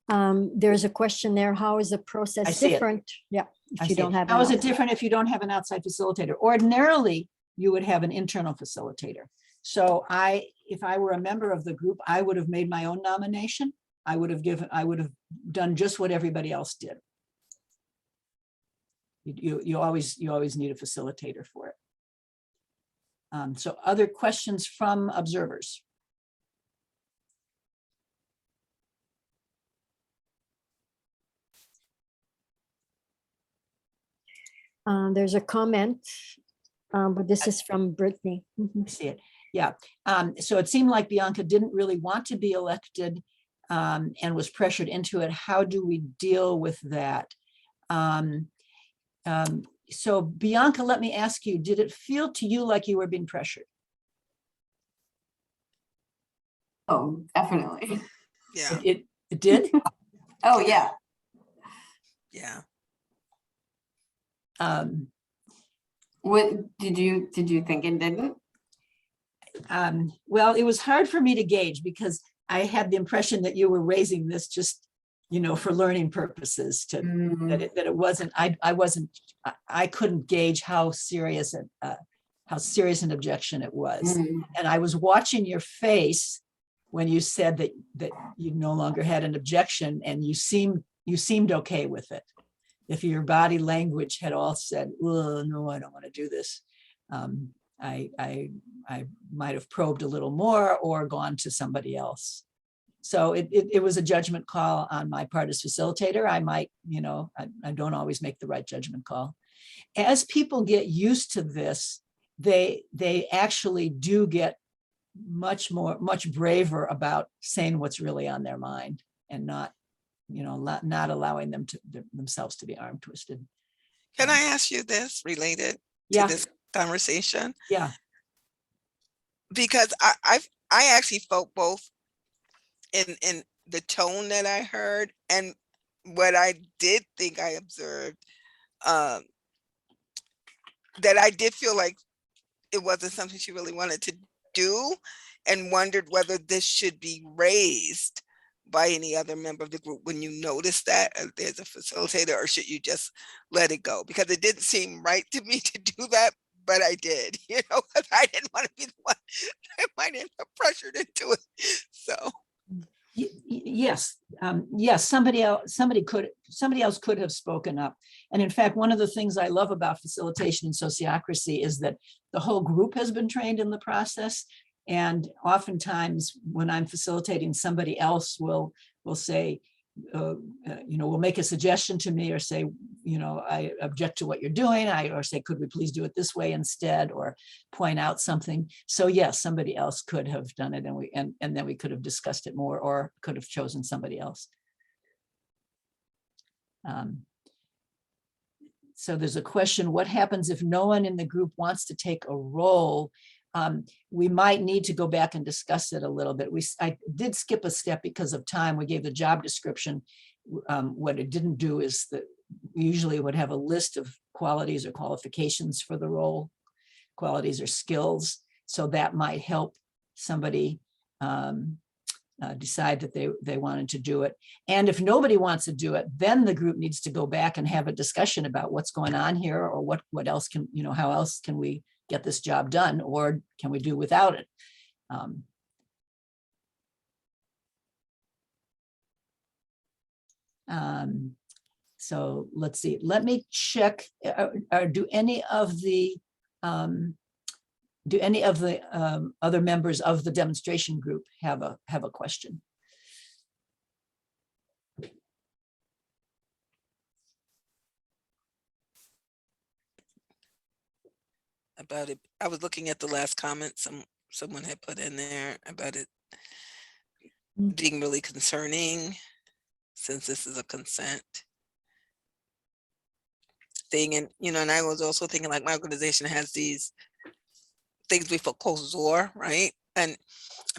There's a question there. How is the process different? Yeah, if you don't have. How is it different if you don't have an outside facilitator? Ordinarily, you would have an internal facilitator. So if I were a member of the group, I would have made my own nomination. I would have done just what everybody else did. You always need a facilitator for it. So other questions from observers? There's a comment, but this is from Brittany. I see it. Yeah. So it seemed like Bianca didn't really want to be elected and was pressured into it. How do we deal with that? So Bianca, let me ask you, did it feel to you like you were being pressured? Oh, definitely. Yeah. It did? Oh, yeah. Yeah. What did you think it didn't? Well, it was hard for me to gauge because I had the impression that you were raising this just, for learning purposes, that it wasn't, I couldn't gauge how serious an objection it was. And I was watching your face when you said that you no longer had an objection, and you seemed okay with it. If your body language had all said, "Oh, no, I don't want to do this," I might have probed a little more or gone to somebody else. So it was a judgment call on my part as facilitator. I might, I don't always make the right judgment call. As people get used to this, they actually do get much braver about saying what's really on their mind, and not allowing themselves to be arm twisted. Can I ask you this related to this conversation? Yeah. Because I actually felt both in the tone that I heard and what I did think I observed, that I did feel like it wasn't something she really wanted to do, and wondered whether this should be raised by any other member of the group when you notice that there's a facilitator, or should you just let it go? Because it didn't seem right to me to do that, but I did, because I didn't want to be the one that might end up pressured into it. So. Yes, somebody else could have spoken up. And in fact, one of the things I love about facilitation and sociocracy is that the whole group has been trained in the process. And oftentimes when I'm facilitating, somebody else will say, will make a suggestion to me or say, I object to what you're doing, or say, could we please do it this way instead, or point out something. So yes, somebody else could have done it, and then we could have discussed it more, or could have chosen somebody else. So there's a question, what happens if no one in the group wants to take a role? We might need to go back and discuss it a little bit. I did skip a step because of time. We gave the job description. What it didn't do is that we usually would have a list of qualities or qualifications for the role, qualities or skills. So that might help somebody decide that they wanted to do it. And if nobody wants to do it, then the group needs to go back and have a discussion about what's going on here, or what else can, how else can we get this job done, or can we do without it? So let's see, let me check, do any of the other members of the demonstration group have a question? About it, I was looking at the last comment someone had put in there about it being really concerning, since this is a consent thing. And and I was also thinking, like, my organization has these things we call closed door, right? And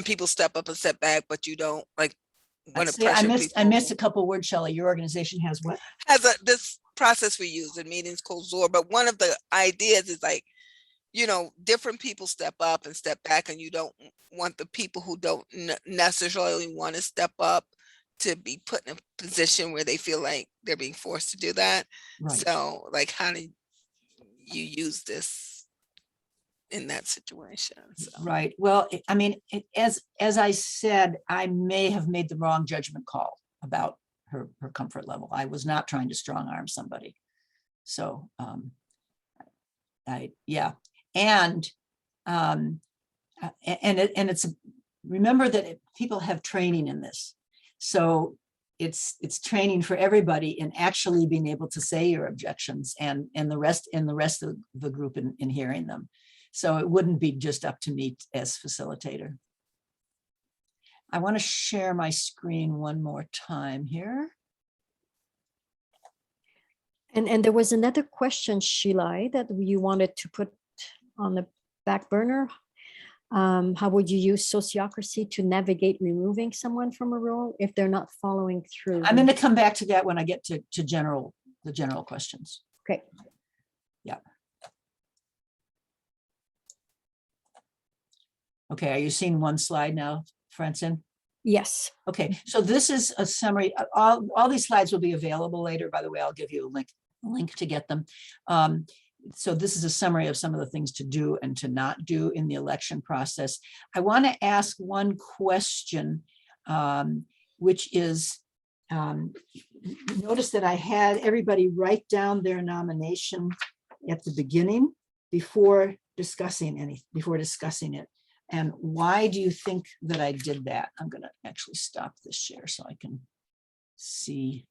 people step up and step back, but you don't want to pressure people. I missed a couple words, Shelley. Your organization has what? Has this process we use in meetings, closed door. But one of the ideas is different people step up and step back, and you don't want the people who don't necessarily want to step up to be put in a position where they feel like they're being forced to do that. Right. So how do you use this in that situation? So. Right. Well, I mean, as I said, I may have made the wrong judgment call about her comfort level. I was not trying to strong arm somebody. So yeah. And it's, remember that people have training in this. So it's training for everybody in actually being able to say your objections, and the rest of the group in hearing them. So it wouldn't be just up to me as facilitator. I want to share my screen one more time here. And there was another question, Sheila, that you wanted to put on the back burner. How would you use sociocracy to navigate removing someone from a role if they're not following through? I'm going to come back to that when I get to the general questions. Okay. Yeah. Okay, are you seeing one slide now, Francine? Yes. Okay, so this is a summary. All these slides will be available later. By the way, I'll give you a link to get them. So this is a summary of some of the things to do and to not do in the election process. I want to ask one question, which is, notice that I had everybody write down their nomination at the beginning before discussing it. And why do you think that I did that? I'm going to actually stop this share so I can see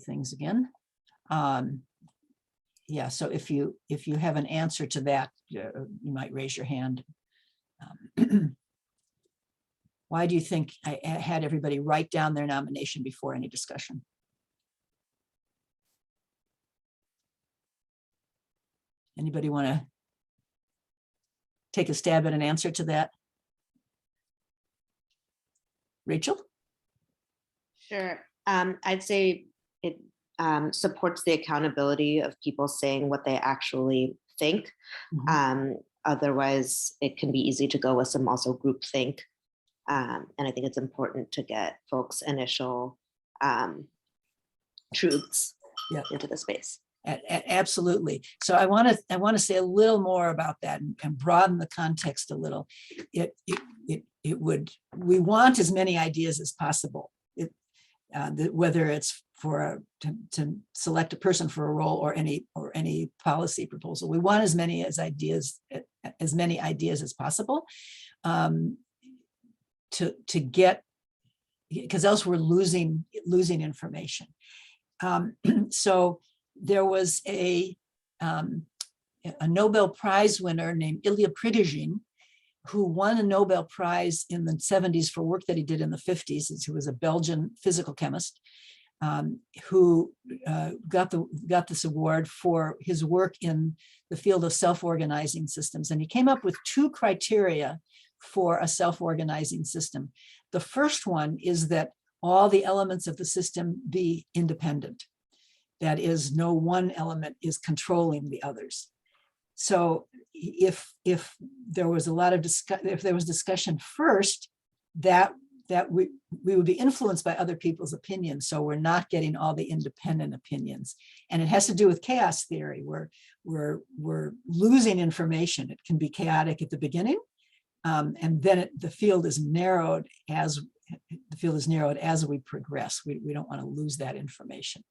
things again. Yeah, so if you have an answer to that, you might raise your hand. Why do you think I had everybody write down their nomination before any discussion? Anybody want to take a stab at an answer to that? Rachel? Sure. I'd say it supports the accountability of people saying what they actually think. Mm-hmm. Otherwise, it can be easy to go with some also groupthink. And I think it's important to get folks' initial truths into the space. Absolutely. So I want to say a little more about that and broaden the context a little. We want as many ideas as possible. Whether it's to select a person for a role or any policy proposal, we want as many ideas as possible to get because else we're losing information. So there was a Nobel Prize winner named Ilya Prigogine, who won a Nobel Prize in the 70s for work that he did in the 50s. He was a Belgian physical chemist who got this award for his work in the field of self-organizing systems. And he came up with 2 criteria for a self-organizing system. The first one is that all the elements of the system be independent. That is, no one element is controlling the others. So if there was a lot of discussion first, that we would be influenced by other people's opinions. So we're not getting all the independent opinions. And it has to do with chaos theory, where we're losing information. It can be chaotic at the beginning, and then the field is narrowed as we progress. We don't want to lose that information.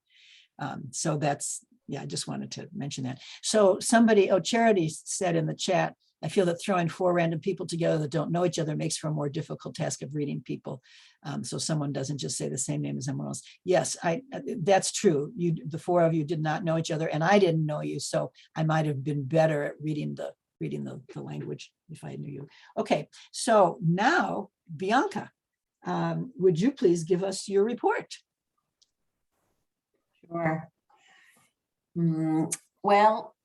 So that's, yeah, I just wanted to mention that. So Charity said in the chat, I feel that throwing 4 random people together that don't know each other makes for a more difficult task of reading people. So someone doesn't just say the same name as someone else. Yes, that's true. The 4 of you did not know each other, and I didn't know you, so I might have been better at reading the language if I knew you. Okay, so now Bianca, would you please give us your report? Sure. Well,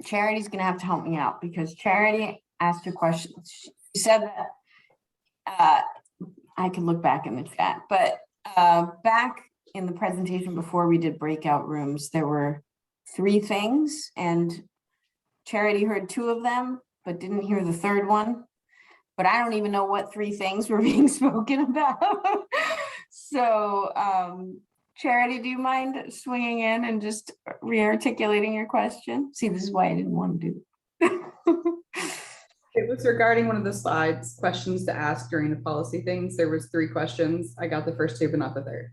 Charity's gonna have to help me out because Charity asked a question. She said that I can look back in the chat, but back in the presentation before we did breakout rooms, there were 3 things, and Charity heard 2 of them, but didn't hear the 3rd one. But I don't even know what 3 things were being spoken about. So Charity, do you mind swinging in and just re-articulating your question? See, this is why I didn't want to do it. It was regarding one of the slides, questions to ask during the policy things. There was 3 questions. I got the first 2, but not the 3rd.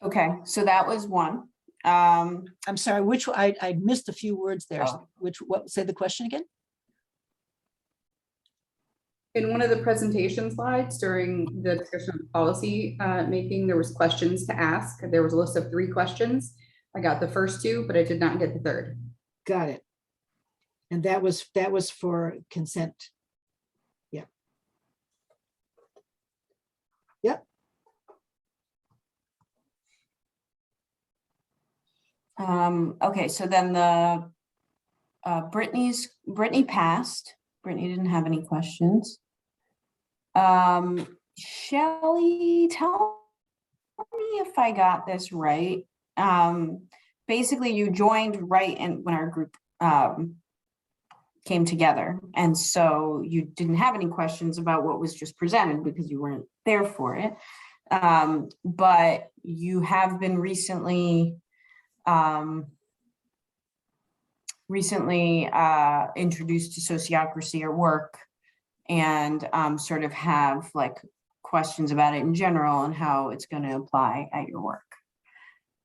Okay, so that was one. I'm sorry, which I missed a few words there. Oh. Say the question again? In one of the presentation slides during the discussion of policy making, there was questions to ask. There was a list of 3 questions. I got the first 2, but I did not get the 3rd. Got it. And that was for consent. Yeah. Yep. Okay, so then the Brittany passed. Brittany didn't have any questions. Shelley, tell me if I got this right. Basically, you joined right in when our group came together, and so you didn't have any questions about what was just presented because you weren't there for it. But you have been recently introduced to Sociocracy or work, and sort of have like questions about it in general and how it's going to apply at your work.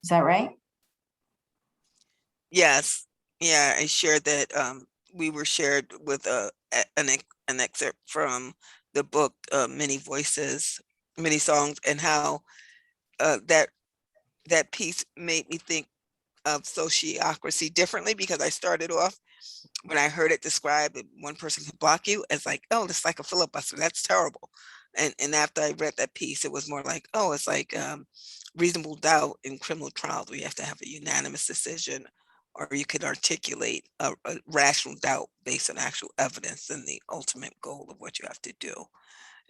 Is that right? Yes. Yeah, I shared that we were shared with an excerpt from the book Many Voices, Many Songs, and how that piece made me think of sociocracy differently, because I started off when I heard it described that one person can block you as like, oh, it's like a filibuster, that's terrible. And after I read that piece, it was more like, oh, it's like reasonable doubt in criminal trials where you have to have a unanimous decision, or you could articulate a rational doubt based on actual evidence and the ultimate goal of what you have to do,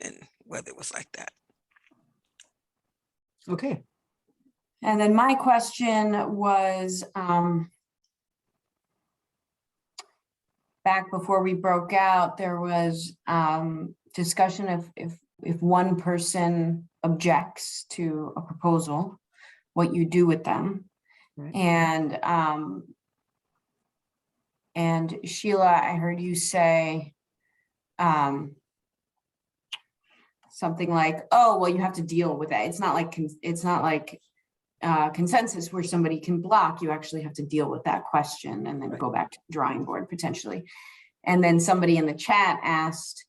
and whether it was like that. Okay. And then my question was, back before we broke out, there was discussion of if one person objects to a proposal, what you do with them. Right. And Sheila, I heard you say something like, oh, well, you have to deal with that. It's not like consensus where somebody can block. You actually have to deal with that question and then go back to the drawing board potentially. And then somebody in the chat asked,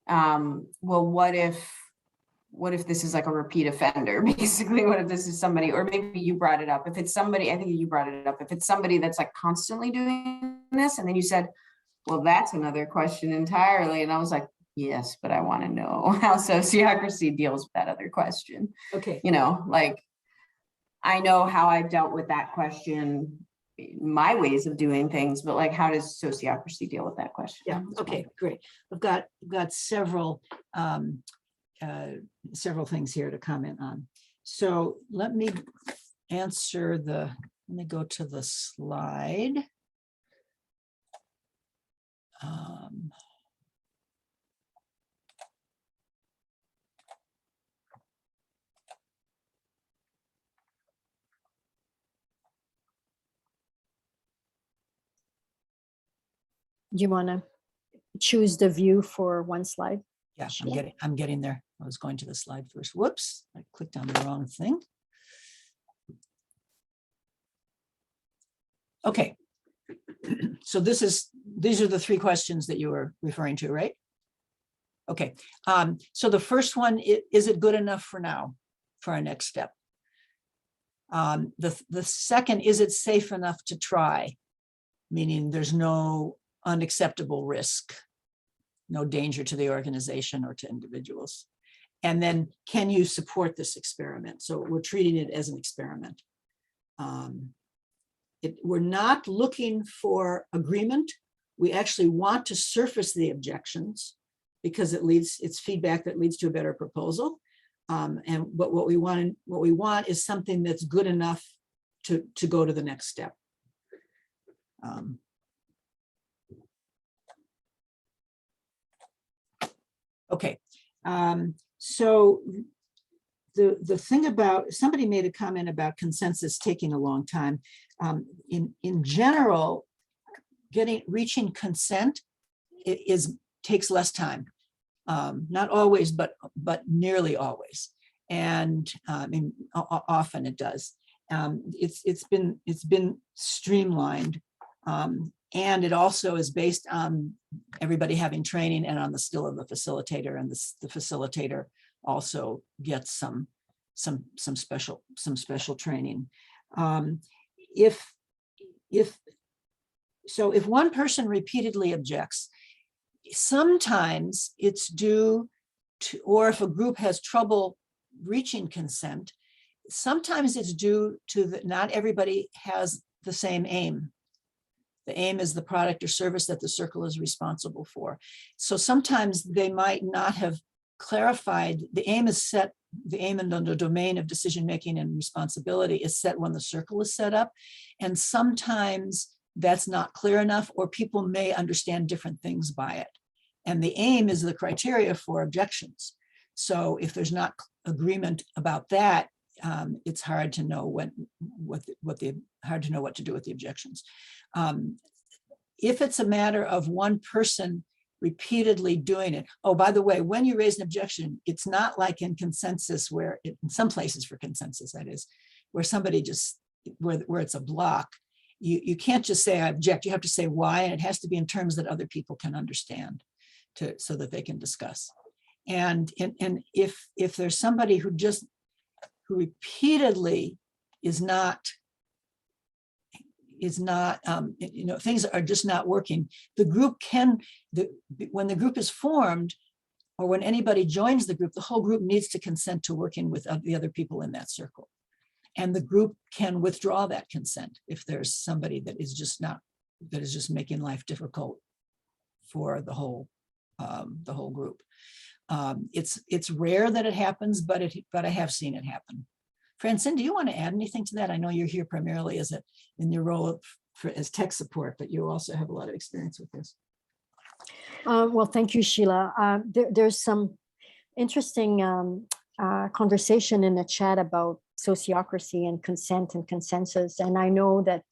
well, what if this is like a repeat offender? Basically, what if this is somebody, or maybe you brought it up. If it's somebody, I think you brought it up. If it's somebody that's like constantly doing this, and then you said, well, that's another question entirely. And I was like, yes, but I want to know how sociocracy deals with that other question. Okay. You know, like, I know how I've dealt with that question, my ways of doing things, but like, how does sociocracy deal with that question? Yeah, okay, great. I've got several things here to comment on. So let me let me go to the slide. Do you want to choose the view for one slide? Yeah, Sure. I'm getting there. I was going to the slide first. Whoops, I clicked on the wrong thing. Okay. So these are the three questions that you were referring to, right? Okay. So the first one, is it good enough for now, for our next step? The second, is it safe enough to try? Meaning there's no unacceptable risk, no danger to the organization or to individuals. And then, can you support this experiment? So we're treating it as an experiment. We're not looking for agreement. We actually want to surface the objections because it's feedback that leads to a better proposal. But what we want is something that's good enough to go to the next step. Okay, so the thing about, somebody made a comment about consensus taking a long time. In general, reaching consent takes less time. Not always, but nearly always, and often it does. It's been streamlined, and it also is based on everybody having training and on the skill of the facilitator, and the facilitator also gets some special training. If one person repeatedly objects, sometimes it's due to, or if a group has trouble reaching consent, sometimes it's due to that not everybody has the same aim. The aim is the product or service that the circle is responsible for. So sometimes they might not have clarified, the aim is set, the aim and the domain of decision-making and responsibility is set when the circle is set up. And sometimes that's not clear enough, or people may understand different things by it. And the aim is the criteria for objections. So if there's not agreement about that, it's hard to know what to do with the objections. If it's a matter of one person repeatedly doing it. Oh, by the way, when you raise an objection, it's not like in consensus where, in some places for consensus, that is, where somebody just, where it's a block. You can't just say I object, you have to say why, and it has to be in terms that other people can understand so that they can discuss. And if there's somebody who repeatedly is not, things are just not working, the group when the group is formed, or when anybody joins the group, the whole group needs to consent to working with the other people in that circle. And the group can withdraw that consent if there's somebody that is just making life difficult for the whole group. It's rare that it happens, but I have seen it happen. Francine, do you want to add anything to that? I know you're here primarily in your role as tech support, but you also have a lot of experience with this. Well, thank you, Sheila. There's some interesting conversation in the chat about sociocracy and consent and consensus. And I know that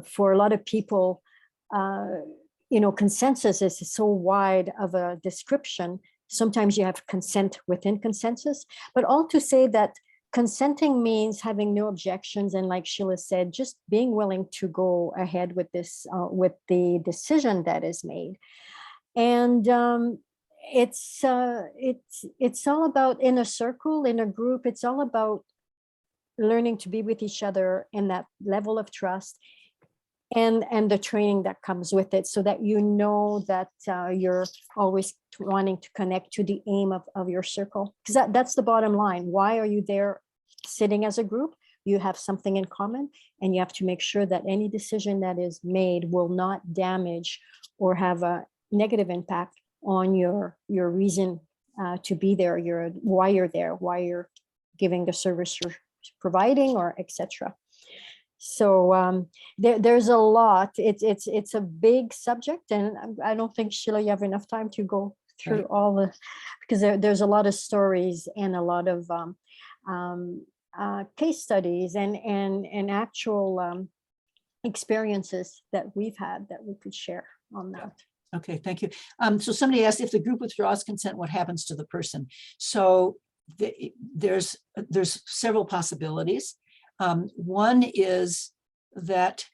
for a lot of people, consensus is so wide of a description. Sometimes you have consent within consensus, but all to say that consenting means having no objections. And like Sheila said, just being willing to go ahead with this, with the decision that is made. And it's all about in a circle, in a group. It's all about learning to be with each other in that level of trust, and the training that comes with it, so that you know that you're always wanting to connect to the aim of your circle, because that's the bottom line. Why are you there sitting as a group? You have something in common, and you have to make sure that any decision that is made will not damage or have a negative impact on your reason to be there, why you're there, why you're giving the service you're providing, or etc. So there's a lot. It's a big subject, and I don't think, Sheila, you have enough time to go through Right. all the, because there's a lot of stories and a lot of case studies and actual experiences that we've had that we could share on that. Okay, thank you. So somebody asked, if the group withdraws consent, what happens to the person? So there's several possibilities. One is that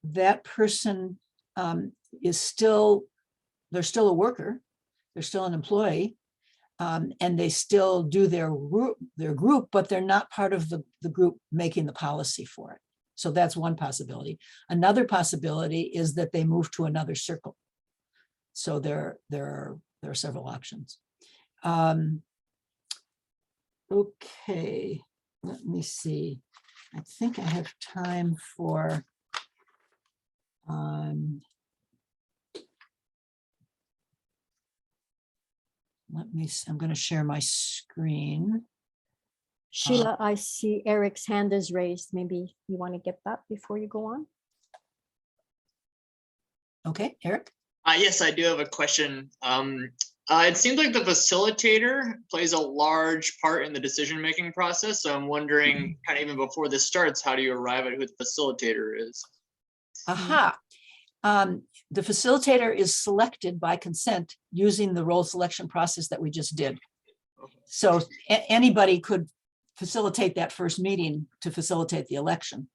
that person is still, they're still a worker, they're still an employee, and they still do their group, but they're not part of the group making the policy for it. So that's one possibility. Another possibility is that they move to another circle. So there are several options. Okay, let me see. I think I have time for let me see. I'm going to share my screen. Sheila, I see Eric's hand is raised. Maybe you want to get that before you go on. Okay, Eric. Yes, I do have a question. It seems like the facilitator plays a large part in the decision-making process. So I'm wondering, kind of even before this starts, how do you arrive at who the facilitator is? Aha. The facilitator is selected by consent using the role selection process that we just did. So anybody could facilitate that first meeting to facilitate the election,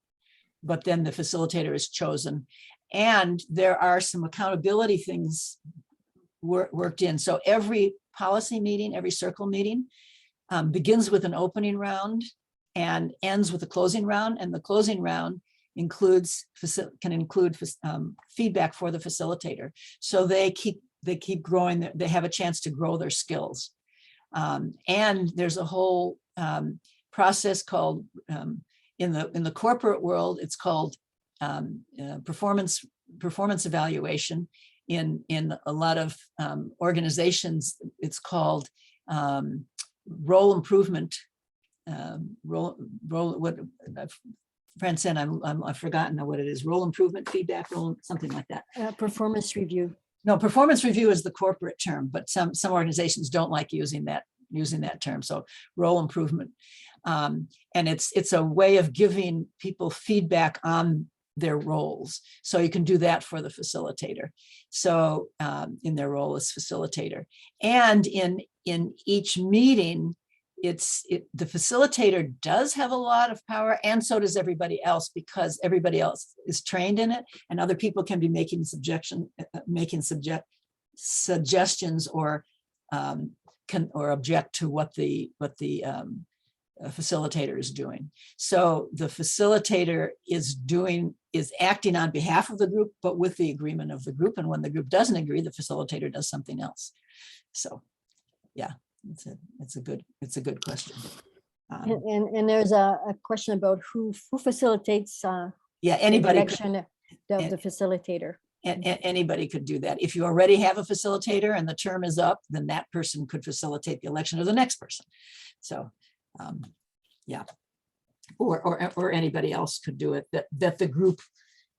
but then the facilitator is chosen. And there are some accountability things worked in. So every policy meeting, every circle meeting begins with an opening round and ends with a closing round. And the closing round can include feedback for the facilitator. So they keep growing, they have a chance to grow their skills. And there's a whole process called, in the corporate world, it's called performance evaluation. In a lot of organizations, it's called role improvement. Francine, I've forgotten what it is. Role improvement feedback, something like that. Performance review. No, performance review is the corporate term, but some organizations don't like using that term. So role improvement, and it's a way of giving people feedback on their roles. So you can do that for the facilitator. So in their role as facilitator, and in each meeting, the facilitator does have a lot of power, and so does everybody else, because everybody else is trained in it, and other people can be making suggestions or object to what the facilitator is doing. So the facilitator is acting on behalf of the group, but with the agreement of the group. And when the group doesn't agree, the facilitator does something else. So, yeah, it's a good question. And there's a question about who facilitates. Anybody. The election of the facilitator. And anybody could do that. If you already have a facilitator and the term is up, then that person could facilitate the election of the next person. So, yeah, or anybody else could do it that the group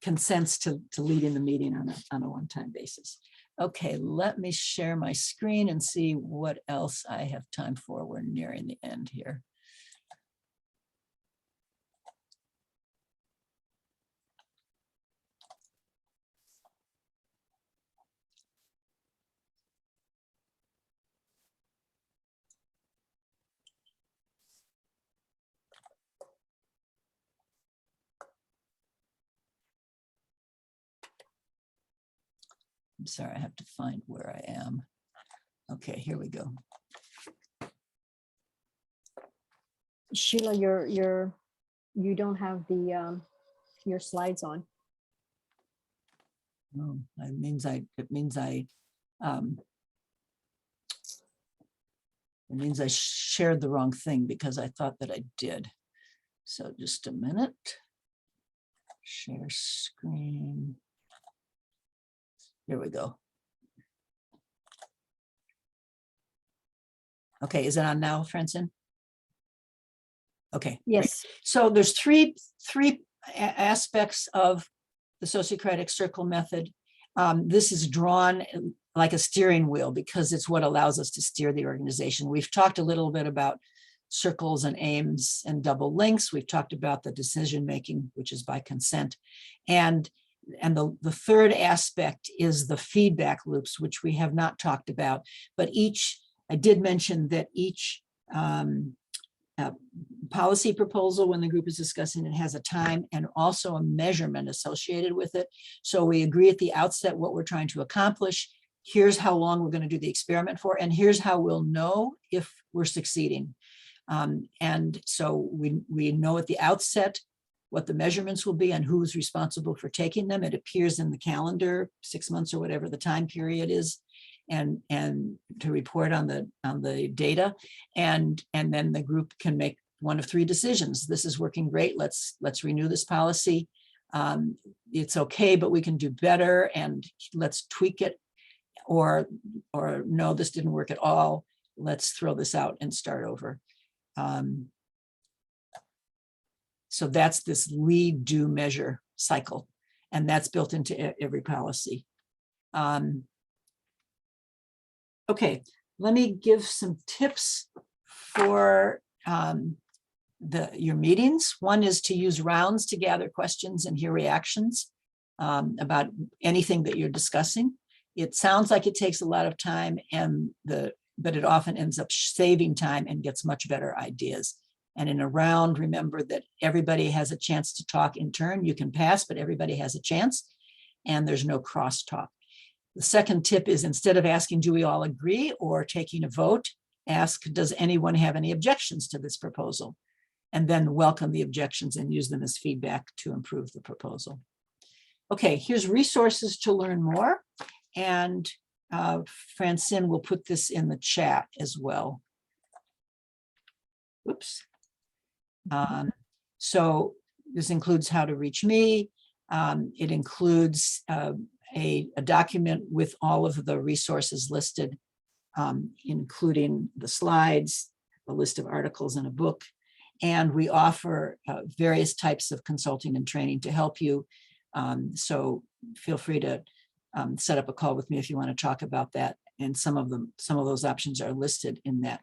consents to leading the meeting on a one-time basis. Okay, let me share my screen and see what else I have time for. We're nearing the end here. I'm sorry, I have to find where I am. Okay, here we go. Sheila, you don't have the your slides on. Oh, it means I shared the wrong thing because I thought that I did. So just a minute. Share screen. Here we go. Okay, is it on now, Francine? Okay. great. Yes. So there's three aspects of the Sociocratic circle method. This is drawn like a steering wheel because it's what allows us to steer the organization. We've talked a little bit about circles and aims and double links. We've talked about the decision making, which is by consent. And the third aspect is the feedback loops, which we have not talked about, but I did mention that each policy proposal, when the group is discussing it, has a time and also a measurement associated with it. So we agree at the outset what we're trying to accomplish. Here's how long we're going to do the experiment for, and here's how we'll know if we're succeeding. And so we know at the outset what the measurements will be and who's responsible for taking them. It appears in the calendar, 6 months or whatever the time period is, and to report on the data. And then the group can make one of three decisions. This is working great. Let's renew this policy. It's okay, but we can do better, and let's tweak it. Or no, this didn't work at all. Let's throw this out and start over. So that's this lead, do, measure cycle, and that's built into every policy. Okay, let me give some tips for your meetings. One is to use rounds to gather questions and hear reactions about anything that you're discussing. It sounds like it takes a lot of time, but it often ends up saving time and gets much better ideas. And in a round, remember that everybody has a chance to talk in turn. You can pass, but everybody has a chance, and there's no crosstalk. The second tip is, instead of asking, do we all agree, or taking a vote, ask, does anyone have any objections to this proposal? And then welcome the objections and use them as feedback to improve the proposal. Okay, here's resources to learn more. And Francine will put this in the chat as well. Oops. So this includes how to reach me. It includes a document with all of the resources listed, including the slides, a list of articles in a book. And we offer various types of consulting and training to help you. So feel free to set up a call with me if you want to talk about that. And some of those options are listed in that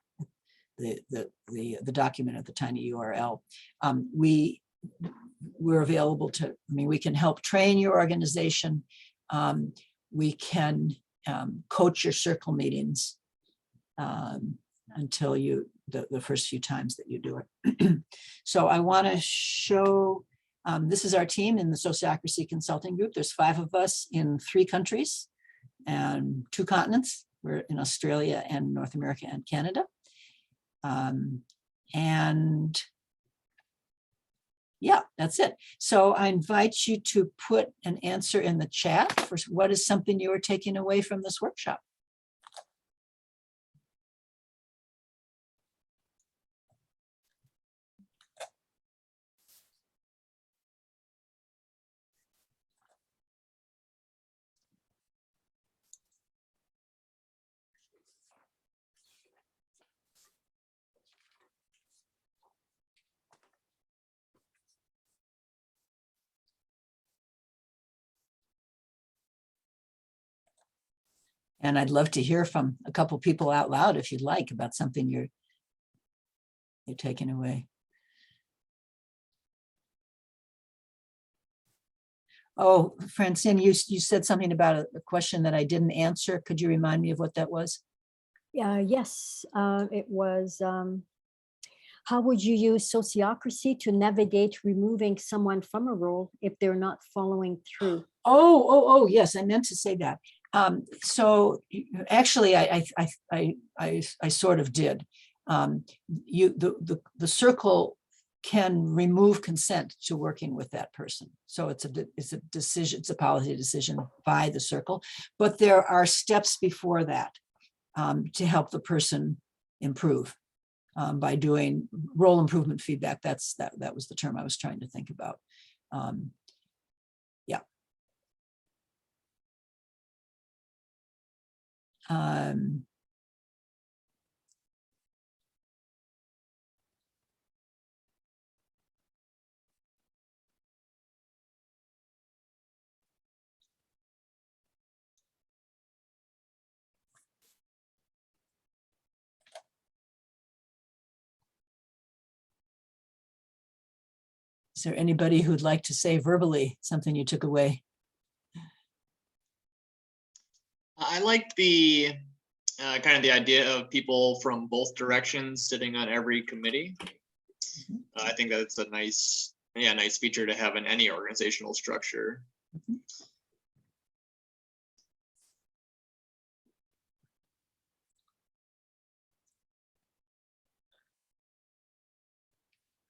the document at the tiny URL. We're available to, we can help train your organization. We can coach your circle meetings until the first few times that you do it. So I want to show, this is our team in the Sociocracy Consulting Group. There's 5 of us in 3 countries and 2 continents. We're in Australia and North America and Canada. And yeah, that's it. So I invite you to put an answer in the chat for what is something you are taking away from this workshop. And I'd love to hear from a couple people out loud, if you'd like, about something you're taking away. Oh, Francine, you said something about a question that I didn't answer. Could you remind me of what that was? Yes, it was, how would you use sociocracy to navigate removing someone from a role if they're not following through? Oh, yes, I meant to say that. So actually, I sort of did. The circle can remove consent to working with that person. So it's a decision, it's a policy decision by the circle, but there are steps before that to help the person improve by doing role improvement feedback. That was the term I was trying to think about. Yeah. Is there anybody who'd like to say verbally something you took away? I like the kind of the idea of people from both directions sitting on every committee. I think that's a nice feature to have in any organizational structure.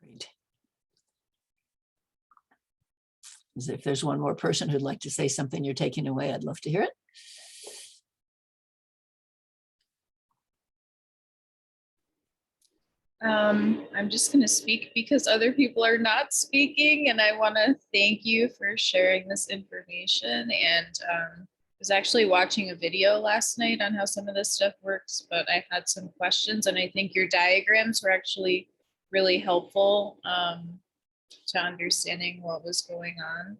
Great. If there's one more person who'd like to say something you're taking away, I'd love to hear it. I'm just going to speak because other people are not speaking, and I want to thank you for sharing this information. And I was actually watching a video last night on how some of this stuff works, but I had some questions, and I think your diagrams were actually really helpful to understanding what was going on.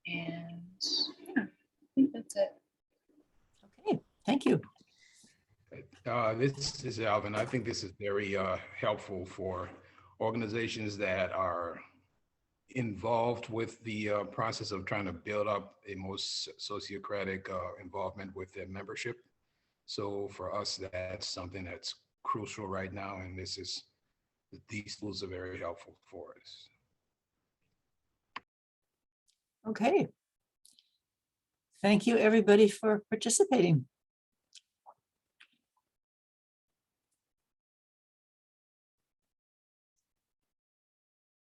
And yeah, I think that's it. Okay, thank you. This is Alvin. I think this is very helpful for organizations that are involved with the process of trying to build up a most sociocratic involvement with their membership. So for us, that's something that's crucial right now, and these tools are very helpful for us. Okay. Thank you, everybody, for participating.